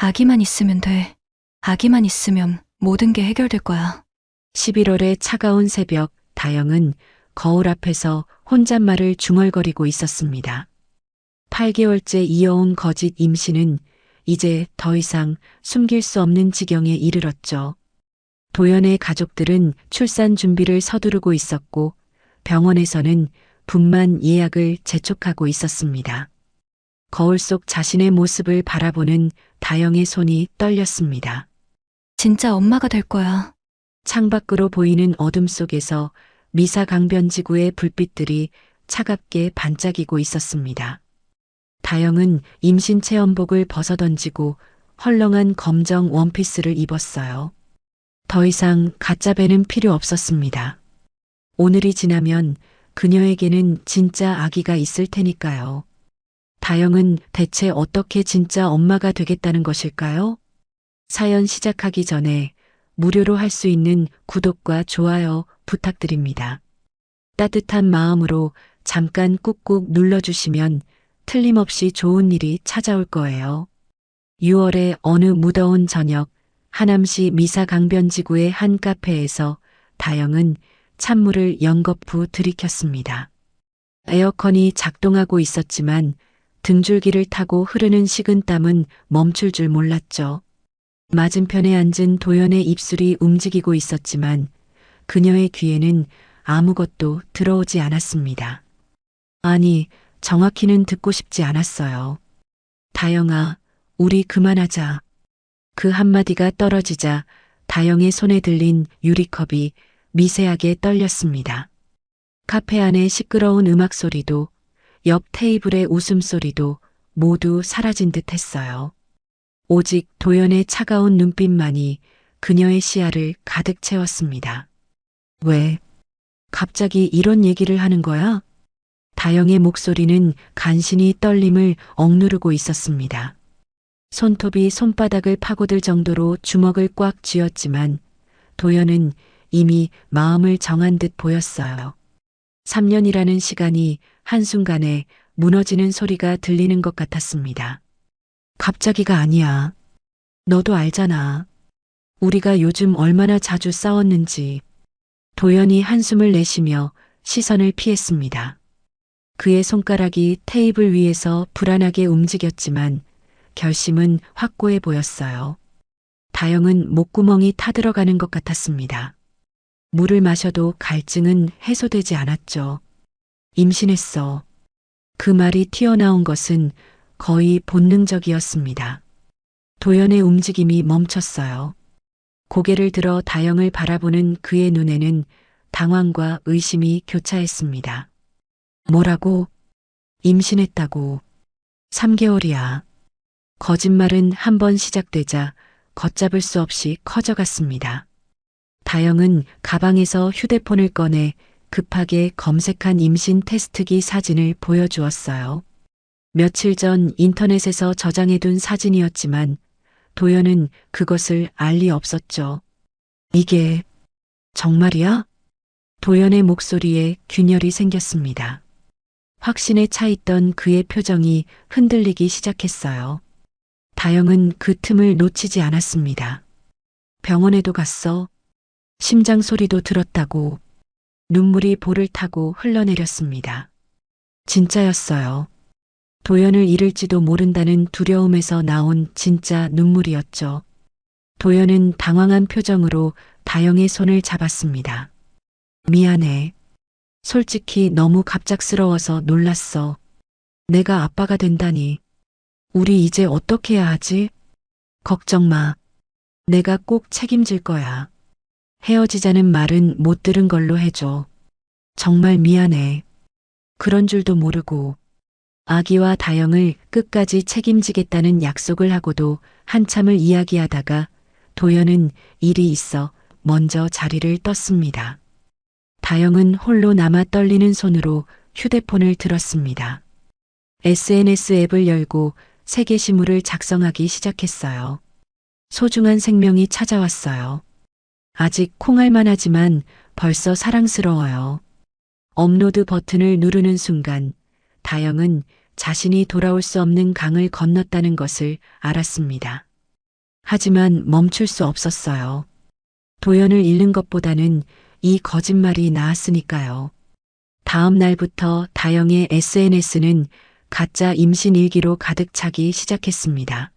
아기만 있으면 돼. 아기만 있으면 모든 게 해결될 거야. 11월의 차가운 새벽, 다영은 거울 앞에서 혼잣말을 중얼거리고 있었습니다. 8개월째 이어온 거짓 임신은 이제 더 이상 숨길 수 없는 지경에 이르렀죠. 도연의 가족들은 출산 준비를 서두르고 있었고 병원에서는 분만 예약을 재촉하고 있었습니다. 거울 속 자신의 모습을 바라보는 다영의 손이 떨렸습니다. 진짜 엄마가 될 거야. 창밖으로 보이는 어둠 속에서 미사강변지구의 불빛들이 차갑게 반짝이고 있었습니다. 다영은 임신 체험복을 벗어던지고 헐렁한 검정 원피스를 입었어요. 더 이상 가짜 배는 필요 없었습니다. 오늘이 지나면 그녀에게는 진짜 아기가 있을 테니까요. 다영은 대체 어떻게 진짜 엄마가 되겠다는 것일까요? 사연 시작하기 전에 무료로 할 수 있는 구독과 좋아요 부탁드립니다. 따뜻한 마음으로 잠깐 꾹꾹 눌러주시면 틀림없이 좋은 일이 찾아올 거예요. 6월의 어느 무더운 저녁, 하남시 미사강변지구의 한 카페에서 다영은 찬물을 연거푸 들이켰습니다. 에어컨이 작동하고 있었지만 등줄기를 타고 흐르는 식은땀은 멈출 줄 몰랐죠. 맞은편에 앉은 도연의 입술이 움직이고 있었지만 그녀의 귀에는 아무것도 들어오지 않았습니다. 아니, 정확히는 듣고 싶지 않았어요. 다영아, 우리 그만하자. 그 한마디가 떨어지자 다영의 손에 들린 유리컵이 미세하게 떨렸습니다. 카페 안의 시끄러운 음악 소리도 옆 테이블의 웃음소리도 모두 사라진 듯 했어요. 오직 도연의 차가운 눈빛만이 그녀의 시야를 가득 채웠습니다. 왜? 갑자기 이런 얘기를 하는 거야? 다영의 목소리는 간신히 떨림을 억누르고 있었습니다. 손톱이 손바닥을 파고들 정도로 주먹을 꽉 쥐었지만 도연은 이미 마음을 정한 듯 보였어요. 3년이라는 시간이 한순간에 무너지는 소리가 들리는 것 같았습니다. 갑자기가 아니야. 너도 알잖아. 우리가 요즘 얼마나 자주 싸웠는지. 도연이 한숨을 내쉬며 시선을 피했습니다. 그의 손가락이 테이블 위에서 불안하게 움직였지만 결심은 확고해 보였어요. 다영은 목구멍이 타들어가는 것 같았습니다. 물을 마셔도 갈증은 해소되지 않았죠. 임신했어. 그 말이 튀어나온 것은 거의 본능적이었습니다. 도연의 움직임이 멈췄어요. 고개를 들어 다영을 바라보는 그의 눈에는 당황과 의심이 교차했습니다. 뭐라고? 임신했다고. 3개월이야. 거짓말은 한 번 시작되자 걷잡을 수 없이 커져갔습니다. 다영은 가방에서 휴대폰을 꺼내 급하게 검색한 임신 테스트기 사진을 보여주었어요. 며칠 전 인터넷에서 저장해둔 사진이었지만 도연은 그것을 알 리 없었죠. 이게 정말이야? 도연의 목소리에 균열이 생겼습니다. 확신에 차 있던 그의 표정이 흔들리기 시작했어요. 다영은 그 틈을 놓치지 않았습니다. 병원에도 갔어. 심장 소리도 들었다고. 눈물이 볼을 타고 흘러내렸습니다. 진짜였어요. 도연을 잃을지도 모른다는 두려움에서 나온 진짜 눈물이었죠. 도연은 당황한 표정으로 다영의 손을 잡았습니다. 미안해. 솔직히 너무 갑작스러워서 놀랐어. 내가 아빠가 된다니. 우리 이제 어떻게 해야 하지? 걱정 마. 내가 꼭 책임질 거야. 헤어지자는 말은 못 들은 걸로 해줘. 정말 미안해. 그런 줄도 모르고 아기와 다영을 끝까지 책임지겠다는 약속을 하고도 한참을 이야기하다가 도연은 일이 있어 먼저 자리를 떴습니다. 다영은 홀로 남아 떨리는 손으로 휴대폰을 들었습니다. SNS 앱을 열고 새 게시물을 작성하기 시작했어요. 소중한 생명이 찾아왔어요. 아직 콩알만 하지만 벌써 사랑스러워요. 업로드 버튼을 누르는 순간 다영은 자신이 돌아올 수 없는 강을 건넜다는 것을 알았습니다. 하지만 멈출 수 없었어요. 도연을 잃는 것보다는 이 거짓말이 나았으니까요. 다음 날부터 다영의 SNS는 가짜 임신 일기로 가득 차기 시작했습니다.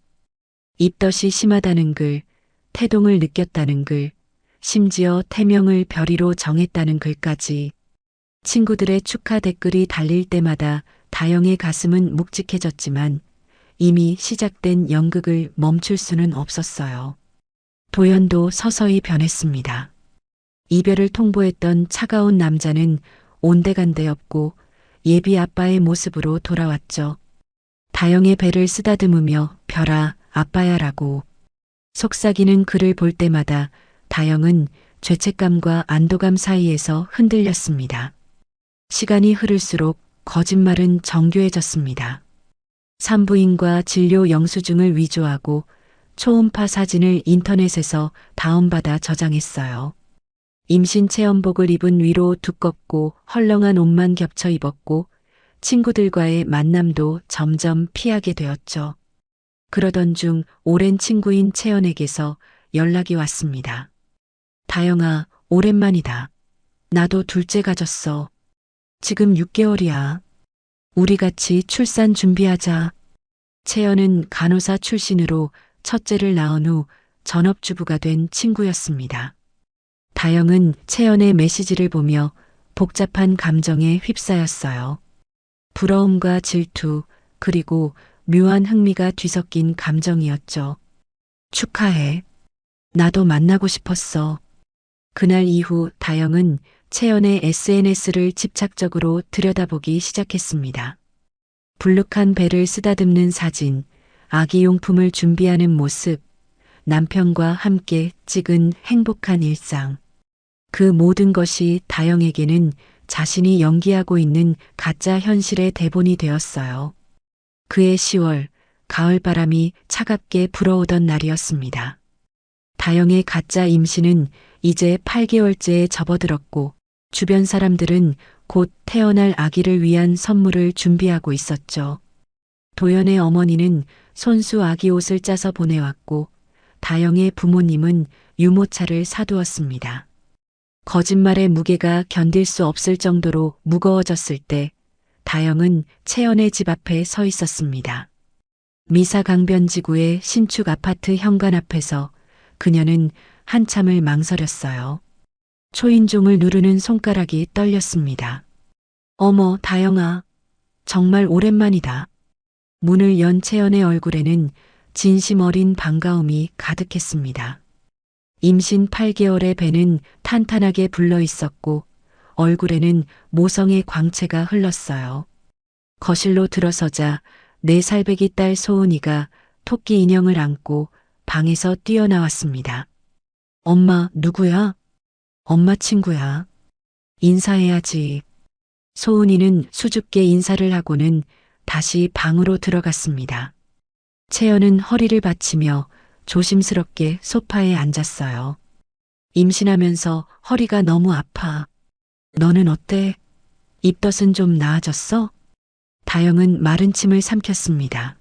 입덧이 심하다는 글, 태동을 느꼈다는 글, 심지어 태명을 별이로 정했다는 글까지. 친구들의 축하 댓글이 달릴 때마다 다영의 가슴은 묵직해졌지만 이미 시작된 연극을 멈출 수는 없었어요. 도연도 서서히 변했습니다. 이별을 통보했던 차가운 남자는 온데간데 없고 예비 아빠의 모습으로 돌아왔죠. 다영의 배를 쓰다듬으며 별아, 아빠야라고. 속삭이는 그를 볼 때마다 다영은 죄책감과 안도감 사이에서 흔들렸습니다. 시간이 흐를수록 거짓말은 정교해졌습니다. 산부인과 진료 영수증을 위조하고 초음파 사진을 인터넷에서 다운받아 저장했어요. 임신 체험복을 입은 위로 두껍고 헐렁한 옷만 겹쳐 입었고 친구들과의 만남도 점점 피하게 되었죠. 그러던 중 오랜 친구인 채연에게서 연락이 왔습니다. 다영아, 오랜만이다. 나도 둘째 가졌어. 지금 6개월이야. 우리 같이 출산 준비하자. 채연은 간호사 출신으로 첫째를 낳은 후 전업주부가 된 친구였습니다. 다영은 채연의 메시지를 보며 복잡한 감정에 휩싸였어요. 부러움과 질투, 그리고 묘한 흥미가 뒤섞인 감정이었죠. 축하해. 나도 만나고 싶었어. 그날 이후 다영은 채연의 SNS를 집착적으로 들여다보기 시작했습니다. 불룩한 배를 쓰다듬는 사진, 아기용품을 준비하는 모습, 남편과 함께 찍은 행복한 일상. 그 모든 것이 다영에게는 자신이 연기하고 있는 가짜 현실의 대본이 되었어요. 그해 10월, 가을바람이 차갑게 불어오던 날이었습니다. 다영의 가짜 임신은 이제 8개월째에 접어들었고 주변 사람들은 곧 태어날 아기를 위한 선물을 준비하고 있었죠. 도연의 어머니는 손수 아기 옷을 짜서 보내왔고 다영의 부모님은 유모차를 사두었습니다. 거짓말의 무게가 견딜 수 없을 정도로 무거워졌을 때 다영은 채연의 집 앞에 서 있었습니다. 미사 강변지구의 신축 아파트 현관 앞에서 그녀는 한참을 망설였어요. 초인종을 누르는 손가락이 떨렸습니다. 어머, 다영아. 정말 오랜만이다. 문을 연 채연의 얼굴에는 진심 어린 반가움이 가득했습니다. 임신 8개월의 배는 탄탄하게 불러 있었고 얼굴에는 모성의 광채가 흘렀어요. 거실로 들어서자 4살배기 딸 소은이가 토끼 인형을 안고 방에서 뛰어나왔습니다. 엄마, 누구야? 엄마 친구야. 인사해야지. 소은이는 수줍게 인사를 하고는 다시 방으로 들어갔습니다. 채연은 허리를 받치며 조심스럽게 소파에 앉았어요. 임신하면서 허리가 너무 아파. 너는 어때? 입덧은 좀 나아졌어? 다영은 마른 침을 삼켰습니다.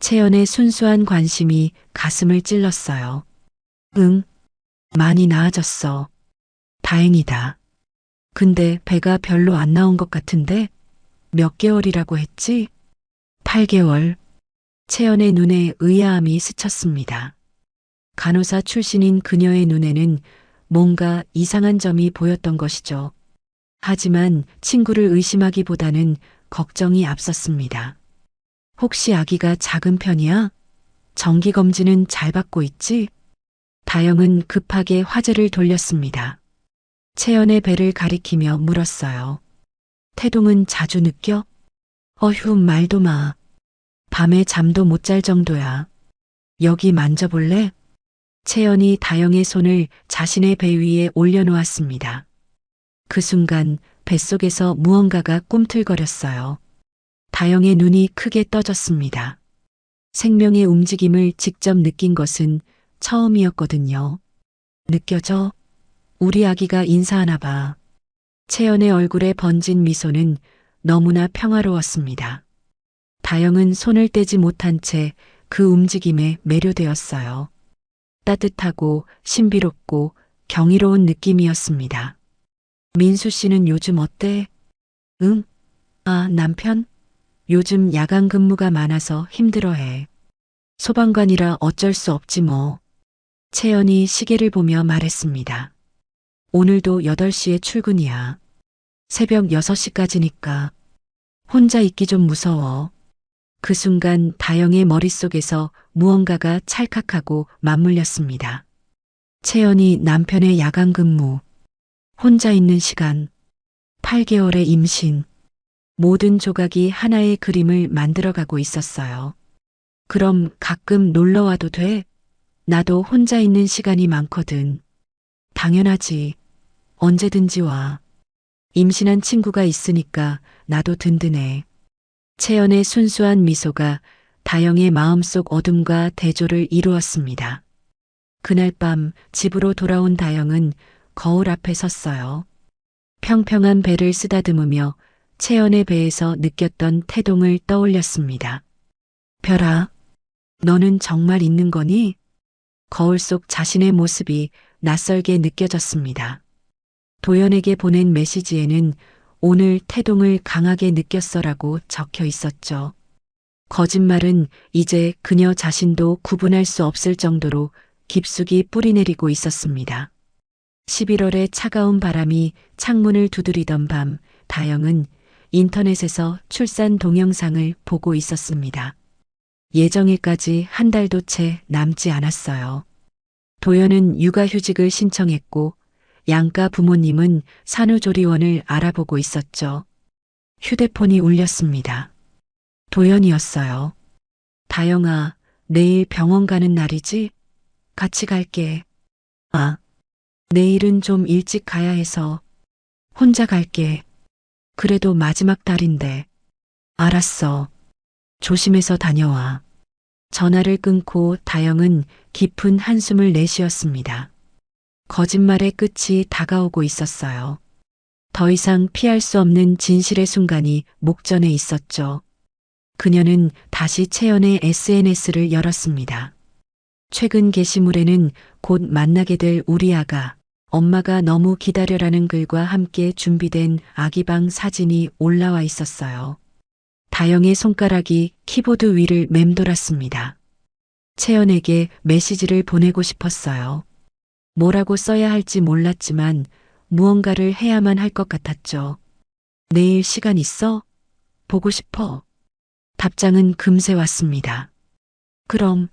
채연의 순수한 관심이 가슴을 찔렀어요. 응, 많이 나아졌어. 다행이다. 근데 배가 별로 안 나온 것 같은데? 몇 개월이라고 했지? 8개월. 채연의 눈에 의아함이 스쳤습니다. 간호사 출신인 그녀의 눈에는 뭔가 이상한 점이 보였던 것이죠. 하지만 친구를 의심하기보다는 걱정이 앞섰습니다. 혹시 아기가 작은 편이야? 정기검진은 잘 받고 있지? 다영은 급하게 화제를 돌렸습니다. 채연의 배를 가리키며 물었어요. 태동은 자주 느껴? 어휴, 말도 마. 밤에 잠도 못 잘 정도야. 여기 만져볼래? 채연이 다영의 손을 자신의 배 위에 올려놓았습니다. 그 순간 뱃속에서 무언가가 꿈틀거렸어요. 다영의 눈이 크게 떠졌습니다. 생명의 움직임을 직접 느낀 것은 처음이었거든요. 느껴져? 우리 아기가 인사하나 봐. 채연의 얼굴에 번진 미소는 너무나 평화로웠습니다. 다영은 손을 떼지 못한 채 그 움직임에 매료되었어요. 따뜻하고 신비롭고 경이로운 느낌이었습니다. 민수 씨는 요즘 어때? 응? 아, 남편? 요즘 야간 근무가 많아서 힘들어해. 소방관이라 어쩔 수 없지 뭐. 채연이 시계를 보며 말했습니다. 오늘도 8시에 출근이야. 새벽 6시까지니까. 혼자 있기 좀 무서워. 그 순간 다영의 머릿속에서 무언가가 찰칵하고 맞물렸습니다. 채연이 남편의 야간 근무, 혼자 있는 시간, 8개월의 임신, 모든 조각이 하나의 그림을 만들어가고 있었어요. 그럼 가끔 놀러 와도 돼? 나도 혼자 있는 시간이 많거든. 당연하지. 언제든지 와. 임신한 친구가 있으니까 나도 든든해. 채연의 순수한 미소가 다영의 마음속 어둠과 대조를 이루었습니다. 그날 밤 집으로 돌아온 다영은 거울 앞에 섰어요. 평평한 배를 쓰다듬으며 채연의 배에서 느꼈던 태동을 떠올렸습니다. 별아, 너는 정말 있는 거니? 거울 속 자신의 모습이 낯설게 느껴졌습니다. 도연에게 보낸 메시지에는 오늘 태동을 강하게 느꼈어라고 적혀 있었죠. 거짓말은 이제 그녀 자신도 구분할 수 없을 정도로 깊숙이 뿌리내리고 있었습니다. 11월의 차가운 바람이 창문을 두드리던 밤, 다영은 인터넷에서 출산 동영상을 보고 있었습니다. 예정일까지 한 달도 채 남지 않았어요. 도연은 육아휴직을 신청했고 양가 부모님은 산후조리원을 알아보고 있었죠. 휴대폰이 울렸습니다. 도연이었어요. 다영아, 내일 병원 가는 날이지? 같이 갈게. 아, 내일은 좀 일찍 가야 해서 혼자 갈게. 그래도 마지막 달인데. 알았어. 조심해서 다녀와. 전화를 끊고 다영은 깊은 한숨을 내쉬었습니다. 거짓말의 끝이 다가오고 있었어요. 더 이상 피할 수 없는 진실의 순간이 목전에 있었죠. 그녀는 다시 채연의 SNS를 열었습니다. 최근 게시물에는 곧 만나게 될 우리 아가, 엄마가 너무 기다려라는 글과 함께 준비된 아기방 사진이 올라와 있었어요. 다영의 손가락이 키보드 위를 맴돌았습니다. 채연에게 메시지를 보내고 싶었어요. 뭐라고 써야 할지 몰랐지만 무언가를 해야만 할 것 같았죠. 내일 시간 있어? 보고 싶어. 답장은 금세 왔습니다. 그럼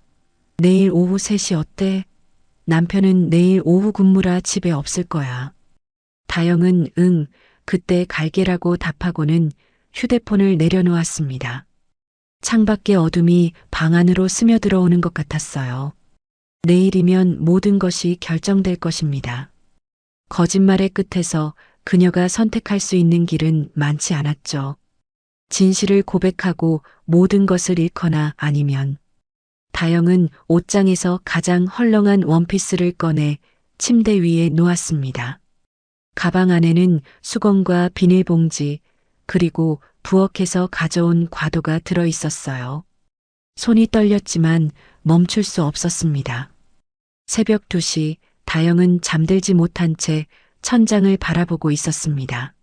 내일 오후 3시 어때? 남편은 내일 오후 근무라 집에 없을 거야. 다영은 응, 그때 갈게라고 답하고는 휴대폰을 내려놓았습니다. 창밖의 어둠이 방 안으로 스며들어오는 것 같았어요. 내일이면 모든 것이 결정될 것입니다. 거짓말의 끝에서 그녀가 선택할 수 있는 길은 많지 않았죠. 진실을 고백하고 모든 것을 잃거나 아니면 다영은 옷장에서 가장 헐렁한 원피스를 꺼내 침대 위에 놓았습니다. 가방 안에는 수건과 비닐봉지 그리고 부엌에서 가져온 과도가 들어 있었어요. 손이 떨렸지만 멈출 수 없었습니다. 새벽 2시 다영은 잠들지 못한 채 천장을 바라보고 있었습니다.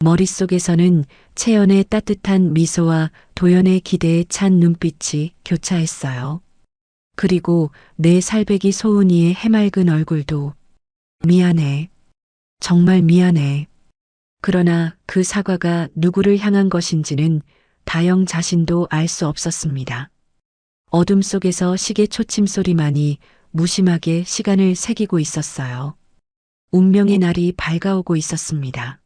머릿속에서는 채연의 따뜻한 미소와 도연의 기대에 찬 눈빛이 교차했어요. 그리고 내 살배기 소은이의 해맑은 얼굴도 미안해. 정말 미안해. 그러나 그 사과가 누구를 향한 것인지는 다영 자신도 알 수 없었습니다. 어둠 속에서 시계 초침 소리만이 무심하게 시간을 새기고 있었어요. 운명의 날이 밝아오고 있었습니다.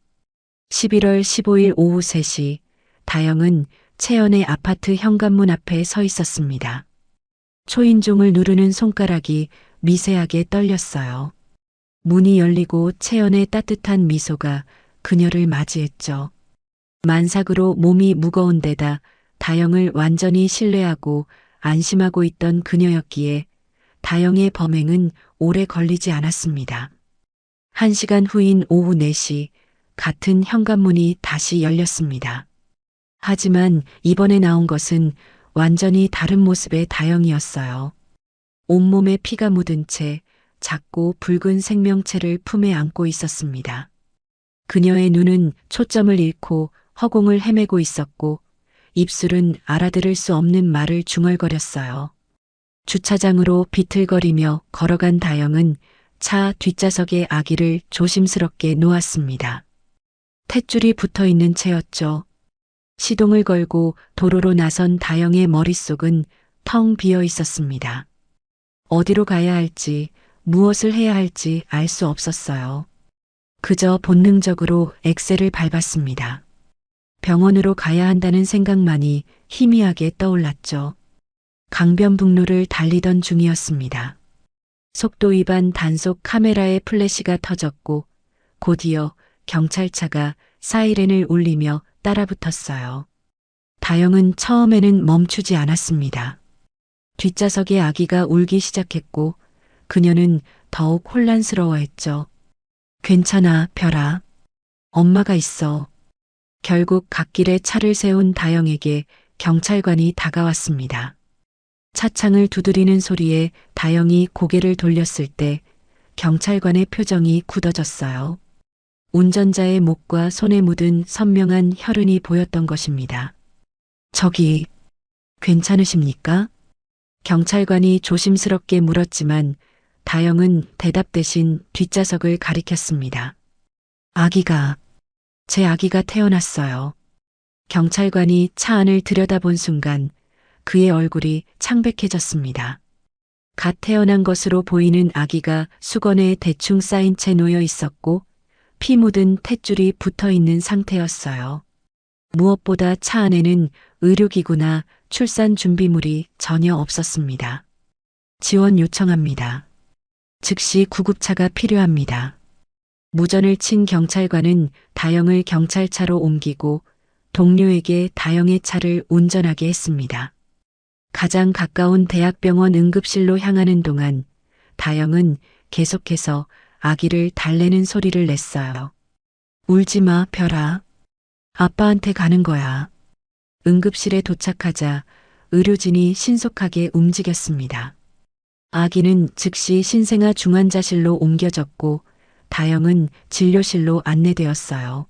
11월 15일 오후 3시 다영은 채연의 아파트 현관문 앞에 서 있었습니다. 초인종을 누르는 손가락이 미세하게 떨렸어요. 문이 열리고 채연의 따뜻한 미소가 그녀를 맞이했죠. 만삭으로 몸이 무거운 데다 다영을 완전히 신뢰하고 안심하고 있던 그녀였기에 다영의 범행은 오래 걸리지 않았습니다. 1시간 후인 오후 4시 같은 현관문이 다시 열렸습니다. 하지만 이번에 나온 것은 완전히 다른 모습의 다영이었어요. 온몸에 피가 묻은 채 작고 붉은 생명체를 품에 안고 있었습니다. 그녀의 눈은 초점을 잃고 허공을 헤매고 있었고 입술은 알아들을 수 없는 말을 중얼거렸어요. 주차장으로 비틀거리며 걸어간 다영은 차 뒷좌석에 아기를 조심스럽게 놓았습니다. 탯줄이 붙어 있는 채였죠. 시동을 걸고 도로로 나선 다영의 머릿속은 텅 비어 있었습니다. 어디로 가야 할지, 무엇을 해야 할지 알 수 없었어요. 그저 본능적으로 엑셀을 밟았습니다. 병원으로 가야 한다는 생각만이 희미하게 떠올랐죠. 강변북로를 달리던 중이었습니다. 속도 위반 단속 카메라의 플래시가 터졌고 곧이어 경찰차가 사이렌을 울리며 따라붙었어요. 다영은 처음에는 멈추지 않았습니다. 뒷좌석에 아기가 울기 시작했고 그녀는 더욱 혼란스러워했죠. 괜찮아, 별아. 엄마가 있어. 결국 갓길에 차를 세운 다영에게 경찰관이 다가왔습니다. 차창을 두드리는 소리에 다영이 고개를 돌렸을 때 경찰관의 표정이 굳어졌어요. 운전자의 목과 손에 묻은 선명한 혈흔이 보였던 것입니다. 저기, 괜찮으십니까? 경찰관이 조심스럽게 물었지만 다영은 대답 대신 뒷좌석을 가리켰습니다. 제 아기가 태어났어요. 경찰관이 차 안을 들여다본 순간 그의 얼굴이 창백해졌습니다. 갓 태어난 것으로 보이는 아기가 수건에 대충 쌓인 채 놓여 있었고 피 묻은 탯줄이 붙어 있는 상태였어요. 무엇보다 차 안에는 의료기구나 출산 준비물이 전혀 없었습니다. 지원 요청합니다. 즉시 구급차가 필요합니다. 무전을 친 경찰관은 다영을 경찰차로 옮기고 동료에게 다영의 차를 운전하게 했습니다. 가장 가까운 대학병원 응급실로 향하는 동안 다영은 계속해서 아기를 달래는 소리를 냈어요. 울지 마, 별아. 아빠한테 가는 거야. 응급실에 도착하자 의료진이 신속하게 움직였습니다. 아기는 즉시 신생아 중환자실로 옮겨졌고 다영은 진료실로 안내되었어요.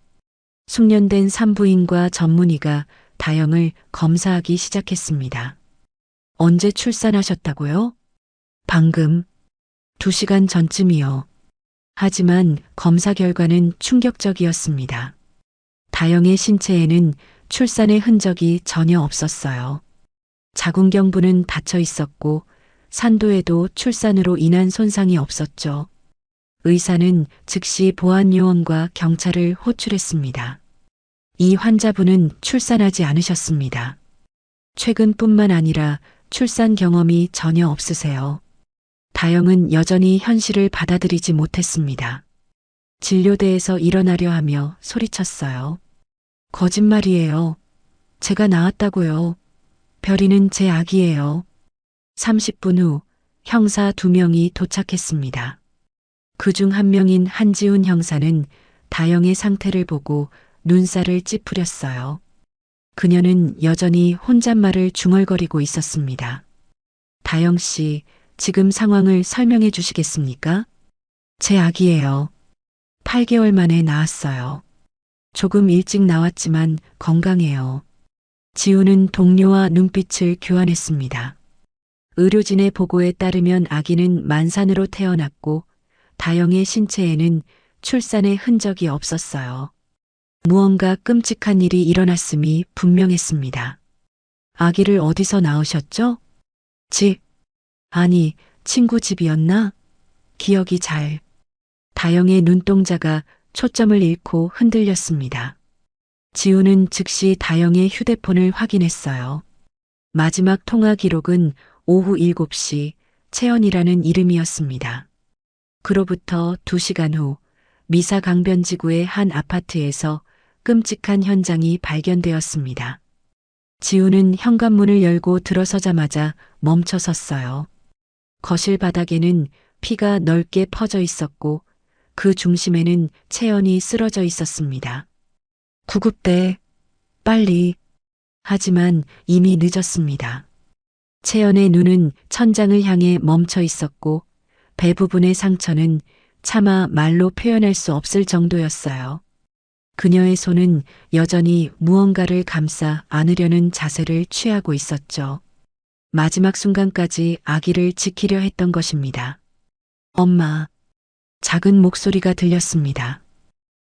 숙련된 산부인과 전문의가 다영을 검사하기 시작했습니다. 언제 출산하셨다고요? 방금 2시간 전쯤이요. 하지만 검사 결과는 충격적이었습니다. 다영의 신체에는 출산의 흔적이 전혀 없었어요. 자궁경부는 닫혀 있었고 산도에도 출산으로 인한 손상이 없었죠. 의사는 즉시 보안요원과 경찰을 호출했습니다. 이 환자분은 출산하지 않으셨습니다. 최근뿐만 아니라 출산 경험이 전혀 없으세요. 다영은 여전히 현실을 받아들이지 못했습니다. 진료대에서 일어나려 하며 소리쳤어요. 거짓말이에요. 제가 낳았다고요. 별이는 제 아기예요. 30분 후 형사 2명이 도착했습니다. 그중 한 명인 한지훈 형사는 다영의 상태를 보고 눈살을 찌푸렸어요. 그녀는 여전히 혼잣말을 중얼거리고 있었습니다. 다영 씨, 지금 상황을 설명해 주시겠습니까? 제 아기예요. 8개월 만에 낳았어요. 조금 일찍 나왔지만 건강해요. 지우는 동료와 눈빛을 교환했습니다. 의료진의 보고에 따르면 아기는 만산으로 태어났고 다영의 신체에는 출산의 흔적이 없었어요. 무언가 끔찍한 일이 일어났음이 분명했습니다. 아기를 어디서 낳으셨죠? 집. 아니, 친구 집이었나? 기억이 잘. 다영의 눈동자가 초점을 잃고 흔들렸습니다. 지우는 즉시 다영의 휴대폰을 확인했어요. 마지막 통화 기록은 오후 7시 채연이라는 이름이었습니다. 그로부터 2시간 후 미사 강변지구의 한 아파트에서 끔찍한 현장이 발견되었습니다. 지우는 현관문을 열고 들어서자마자 멈춰 섰어요. 거실 바닥에는 피가 넓게 퍼져 있었고 그 중심에는 채연이 쓰러져 있었습니다. 구급대, 빨리. 하지만 이미 늦었습니다. 채연의 눈은 천장을 향해 멈춰 있었고 배 부분의 상처는 차마 말로 표현할 수 없을 정도였어요. 그녀의 손은 여전히 무언가를 감싸 안으려는 자세를 취하고 있었죠. 마지막 순간까지 아기를 지키려 했던 것입니다. 엄마. 작은 목소리가 들렸습니다.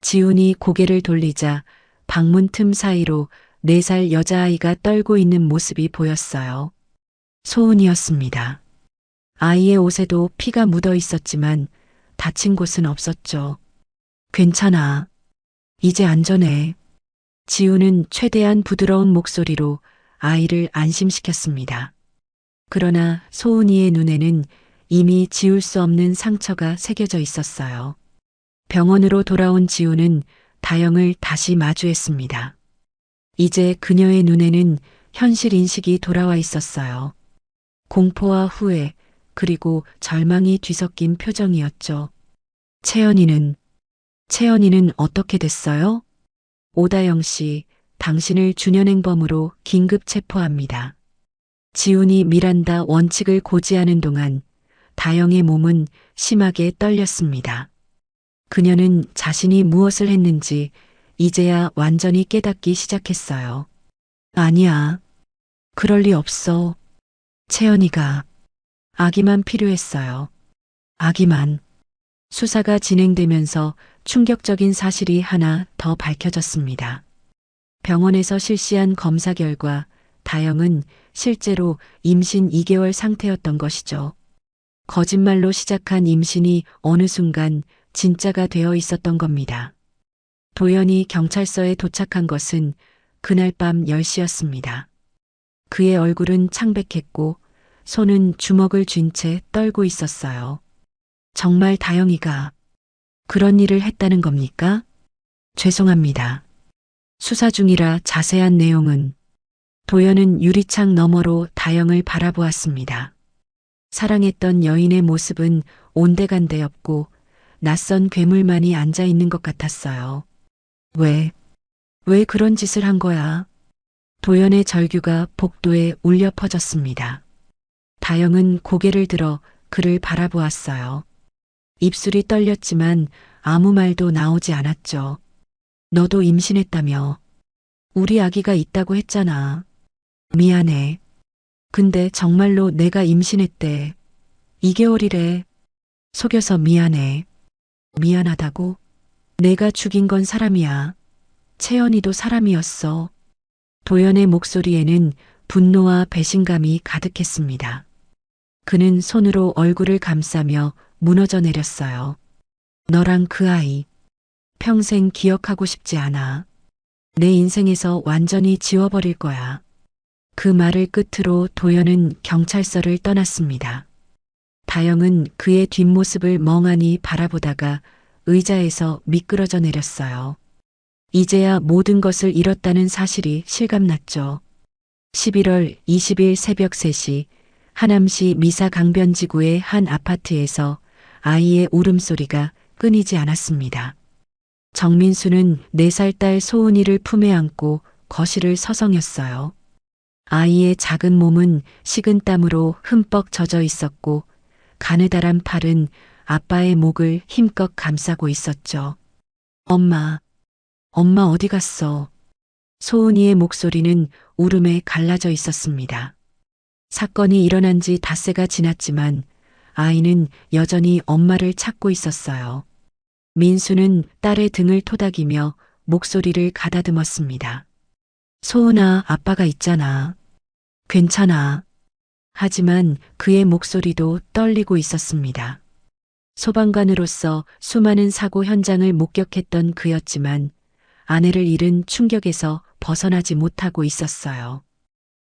지훈이 고개를 돌리자 방문 틈 사이로 4살 여자아이가 떨고 있는 모습이 보였어요. 소은이었습니다. 아이의 옷에도 피가 묻어 있었지만 다친 곳은 없었죠. 괜찮아. 이제 안전해. 지우는 최대한 부드러운 목소리로 아이를 안심시켰습니다. 그러나 소은이의 눈에는 이미 지울 수 없는 상처가 새겨져 있었어요. 병원으로 돌아온 지우는 다영을 다시 마주했습니다. 이제 그녀의 눈에는 현실 인식이 돌아와 있었어요. 공포와 후회, 그리고 절망이 뒤섞인 표정이었죠. 채연이는 어떻게 됐어요? 오다영 씨, 당신을 준현행범으로 긴급 체포합니다. 지훈이 미란다 원칙을 고지하는 동안 다영의 몸은 심하게 떨렸습니다. 그녀는 자신이 무엇을 했는지 이제야 완전히 깨닫기 시작했어요. 아니야. 그럴 리 없어. 채연이가 아기만 필요했어요. 아기만. 수사가 진행되면서 충격적인 사실이 하나 더 밝혀졌습니다. 병원에서 실시한 검사 결과 다영은 실제로 임신 2개월 상태였던 것이죠. 거짓말로 시작한 임신이 어느 순간 진짜가 되어 있었던 겁니다. 도연이 경찰서에 도착한 것은 그날 밤 10시였습니다. 그의 얼굴은 창백했고 손은 주먹을 쥔 채 떨고 있었어요. 정말 다영이가 그런 일을 했다는 겁니까? 죄송합니다. 수사 중이라 자세한 내용은. 도연은 유리창 너머로 다영을 바라보았습니다. 사랑했던 여인의 모습은 온데간데 없고 낯선 괴물만이 앉아 있는 것 같았어요. 왜 그런 짓을 한 거야? 도연의 절규가 복도에 울려 퍼졌습니다. 다영은 고개를 들어 그를 바라보았어요. 입술이 떨렸지만 아무 말도 나오지 않았죠. 너도 임신했다며. 우리 아기가 있다고 했잖아. 미안해. 근데 정말로 내가 임신했대. 2개월이래. 속여서 미안해. 미안하다고? 내가 죽인 건 사람이야. 채연이도 사람이었어. 도연의 목소리에는 분노와 배신감이 가득했습니다. 그는 손으로 얼굴을 감싸며 무너져 내렸어요. 너랑 그 아이, 평생 기억하고 싶지 않아. 내 인생에서 완전히 지워버릴 거야. 그 말을 끝으로 도연은 경찰서를 떠났습니다. 다영은 그의 뒷모습을 멍하니 바라보다가 의자에서 미끄러져 내렸어요. 이제야 모든 것을 잃었다는 사실이 실감났죠. 11월 20일 새벽 3시 하남시 미사 강변지구의 한 아파트에서 아이의 울음소리가 끊이지 않았습니다. 정민수는 4살 딸 소은이를 품에 안고 거실을 서성였어요. 아이의 작은 몸은 식은 땀으로 흠뻑 젖어 있었고 가느다란 팔은 아빠의 목을 힘껏 감싸고 있었죠. 엄마 어디 갔어? 소은이의 목소리는 울음에 갈라져 있었습니다. 사건이 일어난 지 닷새가 지났지만 아이는 여전히 엄마를 찾고 있었어요. 민수는 딸의 등을 토닥이며 목소리를 가다듬었습니다. 소은아, 아빠가 있잖아. 괜찮아. 하지만 그의 목소리도 떨리고 있었습니다. 소방관으로서 수많은 사고 현장을 목격했던 그였지만 아내를 잃은 충격에서 벗어나지 못하고 있었어요.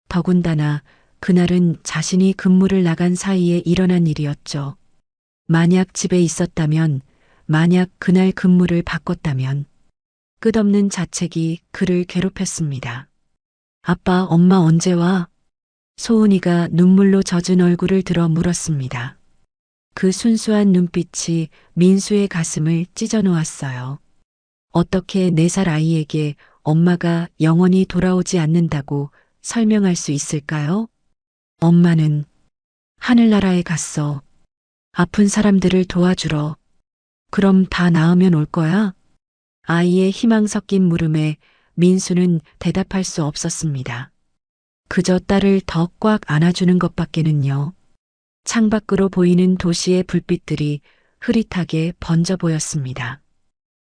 더군다나 그날은 자신이 근무를 나간 사이에 일어난 일이었죠. 만약 집에 있었다면, 만약 그날 근무를 바꿨다면 끝없는 자책이 그를 괴롭혔습니다. 아빠, 엄마 언제 와? 소은이가 눈물로 젖은 얼굴을 들어 물었습니다. 그 순수한 눈빛이 민수의 가슴을 찢어 놓았어요. 어떻게 4살 아이에게 엄마가 영원히 돌아오지 않는다고 설명할 수 있을까요? 엄마는 하늘나라에 갔어. 아픈 사람들을 도와주러. 그럼 다 나으면 올 거야? 아이의 희망 섞인 물음에 민수는 대답할 수 없었습니다. 그저 딸을 더 꽉 안아주는 것밖에는요. 창밖으로 보이는 도시의 불빛들이 흐릿하게 번져 보였습니다.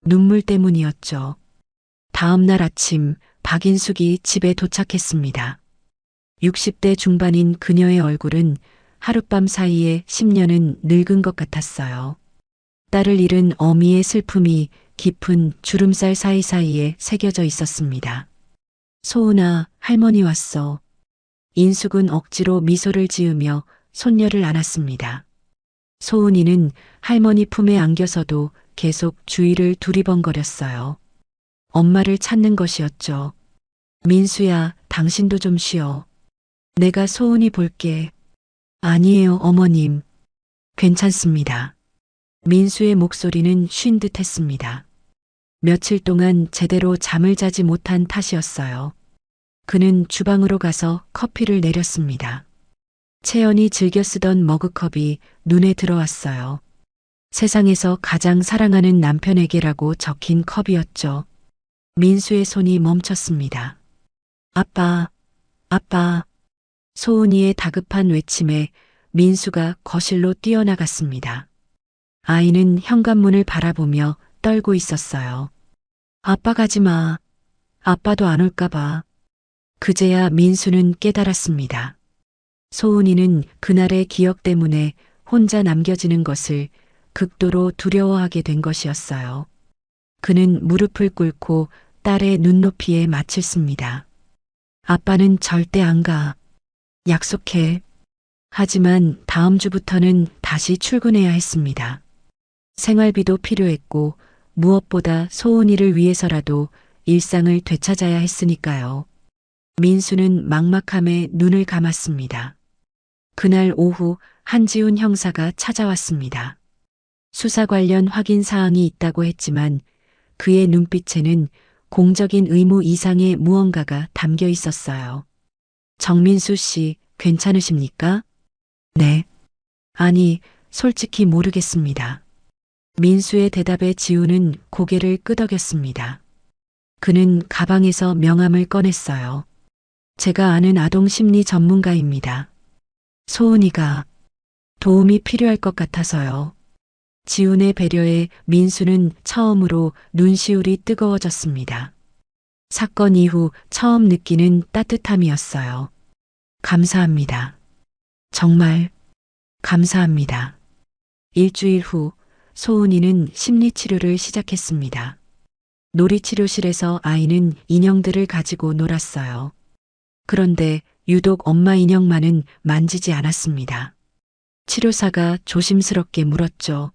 눈물 때문이었죠. 다음 날 아침 박인숙이 집에 도착했습니다. 60대 중반인 그녀의 얼굴은 하룻밤 사이에 10년은 늙은 것 같았어요. 딸을 잃은 어미의 슬픔이 깊은 주름살 사이사이에 새겨져 있었습니다. 소은아, 할머니 왔어. 인숙은 억지로 미소를 지으며 손녀를 안았습니다. 소은이는 할머니 품에 안겨서도 계속 주위를 두리번거렸어요. 엄마를 찾는 것이었죠. 민수야, 당신도 좀 쉬어. 내가 소은이 볼게. 아니에요, 어머님. 괜찮습니다. 민수의 목소리는 쉰 듯 했습니다. 며칠 동안 제대로 잠을 자지 못한 탓이었어요. 그는 주방으로 가서 커피를 내렸습니다. 채연이 즐겨 쓰던 머그컵이 눈에 들어왔어요. 세상에서 가장 사랑하는 남편에게라고 적힌 컵이었죠. 민수의 손이 멈췄습니다. 아빠, 아빠. 소은이의 다급한 외침에 민수가 거실로 뛰어나갔습니다. 아이는 현관문을 바라보며 떨고 있었어요. 아빠 가지 마. 아빠도 안 올까봐. 그제야 민수는 깨달았습니다. 소은이는 그날의 기억 때문에 혼자 남겨지는 것을 극도로 두려워하게 된 것이었어요. 그는 무릎을 꿇고 딸의 눈높이에 맞췄습니다. 아빠는 절대 안 가. 약속해. 하지만 다음 주부터는 다시 출근해야 했습니다. 생활비도 필요했고 무엇보다 소은이를 위해서라도 일상을 되찾아야 했으니까요. 민수는 막막함에 눈을 감았습니다. 그날 오후 한지훈 형사가 찾아왔습니다. 수사 관련 확인 사항이 있다고 했지만 그의 눈빛에는 공적인 의무 이상의 무언가가 담겨 있었어요. 정민수 씨, 괜찮으십니까? 네. 아니, 솔직히 모르겠습니다. 민수의 대답에 지우는 고개를 끄덕였습니다. 그는 가방에서 명함을 꺼냈어요. 제가 아는 아동 심리 전문가입니다. 소은이가 도움이 필요할 것 같아서요. 지훈의 배려에 민수는 처음으로 눈시울이 뜨거워졌습니다. 사건 이후 처음 느끼는 따뜻함이었어요. 감사합니다. 정말 감사합니다. 일주일 후 소은이는 심리치료를 시작했습니다. 놀이치료실에서 아이는 인형들을 가지고 놀았어요. 그런데 유독 엄마 인형만은 만지지 않았습니다. 치료사가 조심스럽게 물었죠.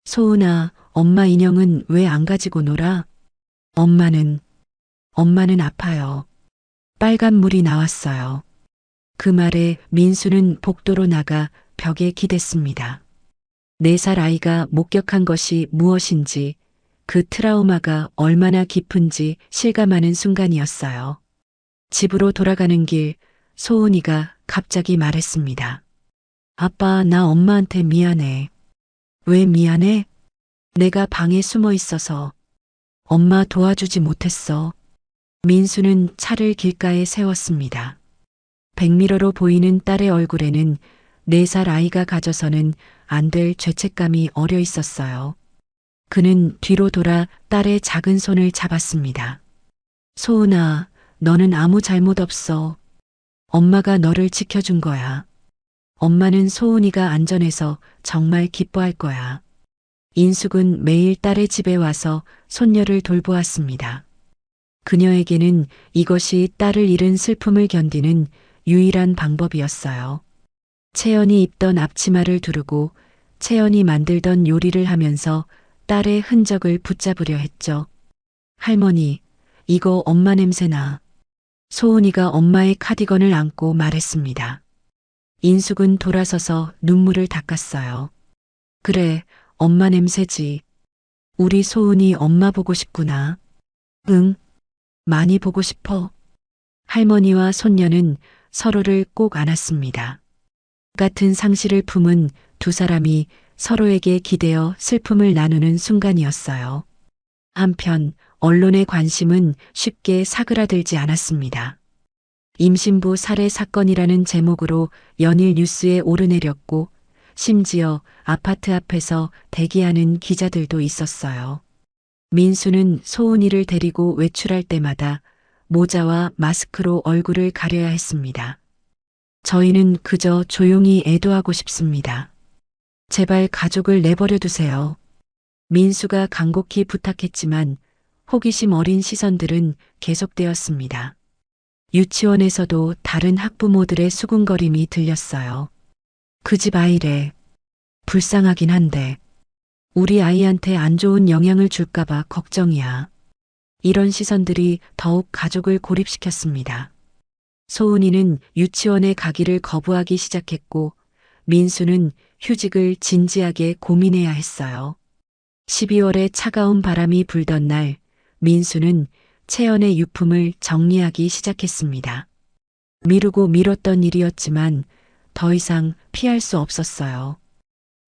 소은아, 엄마 인형은 왜 안 가지고 놀아? 엄마는 아파요. 빨간 물이 나왔어요. 그 말에 민수는 복도로 나가 벽에 기댔습니다. 4살 아이가 목격한 것이 무엇인지, 그 트라우마가 얼마나 깊은지 실감하는 순간이었어요. 집으로 돌아가는 길, 소은이가 갑자기 말했습니다. 아빠, 나 엄마한테 미안해. 왜 미안해? 내가 방에 숨어 있어서 엄마 도와주지 못했어. 민수는 차를 길가에 세웠습니다. 백미러로 보이는 딸의 얼굴에는 4살 아이가 가져서는 안 될 죄책감이 어려 있었어요. 그는 뒤로 돌아 딸의 작은 손을 잡았습니다. 소은아, 너는 아무 잘못 없어. 엄마가 너를 지켜준 거야. 엄마는 소은이가 안전해서 정말 기뻐할 거야. 인숙은 매일 딸의 집에 와서 손녀를 돌보았습니다. 그녀에게는 이것이 딸을 잃은 슬픔을 견디는 유일한 방법이었어요. 채연이 입던 앞치마를 두르고 채연이 만들던 요리를 하면서 딸의 흔적을 붙잡으려 했죠. 할머니, 이거 엄마 냄새나. 소은이가 엄마의 카디건을 안고 말했습니다. 인숙은 돌아서서 눈물을 닦았어요. 그래, 엄마 냄새지. 우리 소은이 엄마 보고 싶구나. 응, 많이 보고 싶어. 할머니와 손녀는 서로를 꼭 안았습니다. 같은 상실을 품은 두 사람이 서로에게 기대어 슬픔을 나누는 순간이었어요. 한편 언론의 관심은 쉽게 사그라들지 않았습니다. 임신부 살해 사건이라는 제목으로 연일 뉴스에 오르내렸고 심지어 아파트 앞에서 대기하는 기자들도 있었어요. 민수는 소은이를 데리고 외출할 때마다 모자와 마스크로 얼굴을 가려야 했습니다. 저희는 그저 조용히 애도하고 싶습니다. 제발 가족을 내버려 두세요. 민수가 간곡히 부탁했지만 호기심 어린 시선들은 계속되었습니다. 유치원에서도 다른 학부모들의 수군거림이 들렸어요. 그 집 아이래. 불쌍하긴 한데 우리 아이한테 안 좋은 영향을 줄까봐 걱정이야. 이런 시선들이 더욱 가족을 고립시켰습니다. 소은이는 유치원에 가기를 거부하기 시작했고 민수는 휴직을 진지하게 고민해야 했어요. 12월에 차가운 바람이 불던 날 민수는 채연의 유품을 정리하기 시작했습니다. 미루고 미뤘던 일이었지만 더 이상 피할 수 없었어요.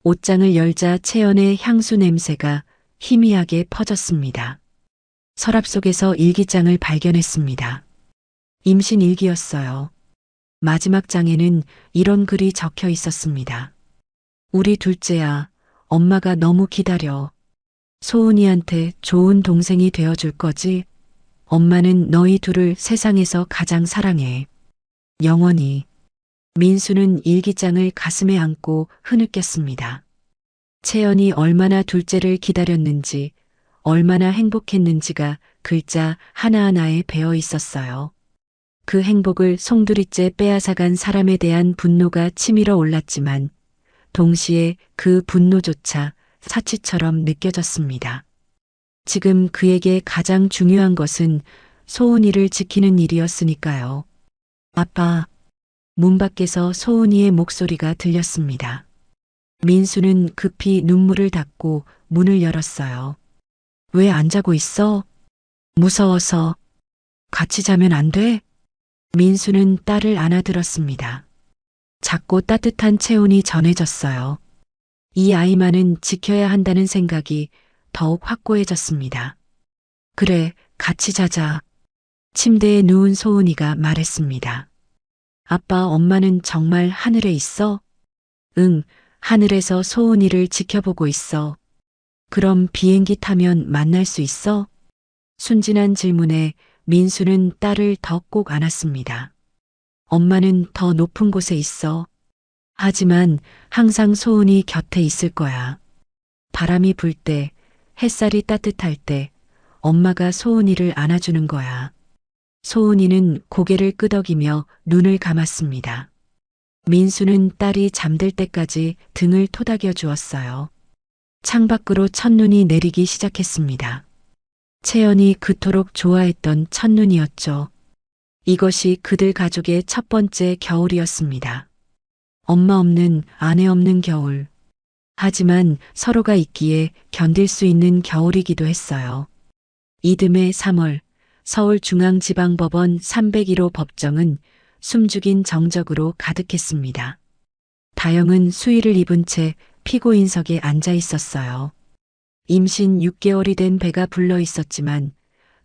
옷장을 열자 채연의 향수 냄새가 희미하게 퍼졌습니다. 서랍 속에서 일기장을 발견했습니다. 임신 일기였어요. 마지막 장에는 이런 글이 적혀 있었습니다. 우리 둘째야, 엄마가 너무 기다려. 소은이한테 좋은 동생이 되어줄 거지? 엄마는 너희 둘을 세상에서 가장 사랑해. 영원히. 민수는 일기장을 가슴에 안고 흐느꼈습니다. 채연이 얼마나 둘째를 기다렸는지, 얼마나 행복했는지가 글자 하나하나에 배어 있었어요. 그 행복을 송두리째 빼앗아간 사람에 대한 분노가 치밀어 올랐지만 동시에 그 분노조차 사치처럼 느껴졌습니다. 지금 그에게 가장 중요한 것은 소은이를 지키는 일이었으니까요. 아빠, 문 밖에서 소은이의 목소리가 들렸습니다. 민수는 급히 눈물을 닦고 문을 열었어요. 왜 안 자고 있어? 무서워서. 같이 자면 안 돼? 민수는 딸을 안아들었습니다. 작고 따뜻한 체온이 전해졌어요. 이 아이만은 지켜야 한다는 생각이 더욱 확고해졌습니다. 그래, 같이 자자. 침대에 누운 소은이가 말했습니다. 아빠, 엄마는 정말 하늘에 있어? 응, 하늘에서 소은이를 지켜보고 있어. 그럼 비행기 타면 만날 수 있어? 순진한 질문에 민수는 딸을 더 꼭 안았습니다. 엄마는 더 높은 곳에 있어. 하지만 항상 소은이 곁에 있을 거야. 바람이 불 때, 햇살이 따뜻할 때 엄마가 소은이를 안아주는 거야. 소은이는 고개를 끄덕이며 눈을 감았습니다. 민수는 딸이 잠들 때까지 등을 토닥여 주었어요. 창밖으로 첫눈이 내리기 시작했습니다. 채연이 그토록 좋아했던 첫눈이었죠. 이것이 그들 가족의 첫 번째 겨울이었습니다. 엄마 없는, 아내 없는 겨울. 하지만 서로가 있기에 견딜 수 있는 겨울이기도 했어요. 이듬해 3월 서울중앙지방법원 301호 법정은 숨죽인 정적으로 가득했습니다. 다영은 수의를 입은 채 피고인석에 앉아 있었어요. 임신 6개월이 된 배가 불러 있었지만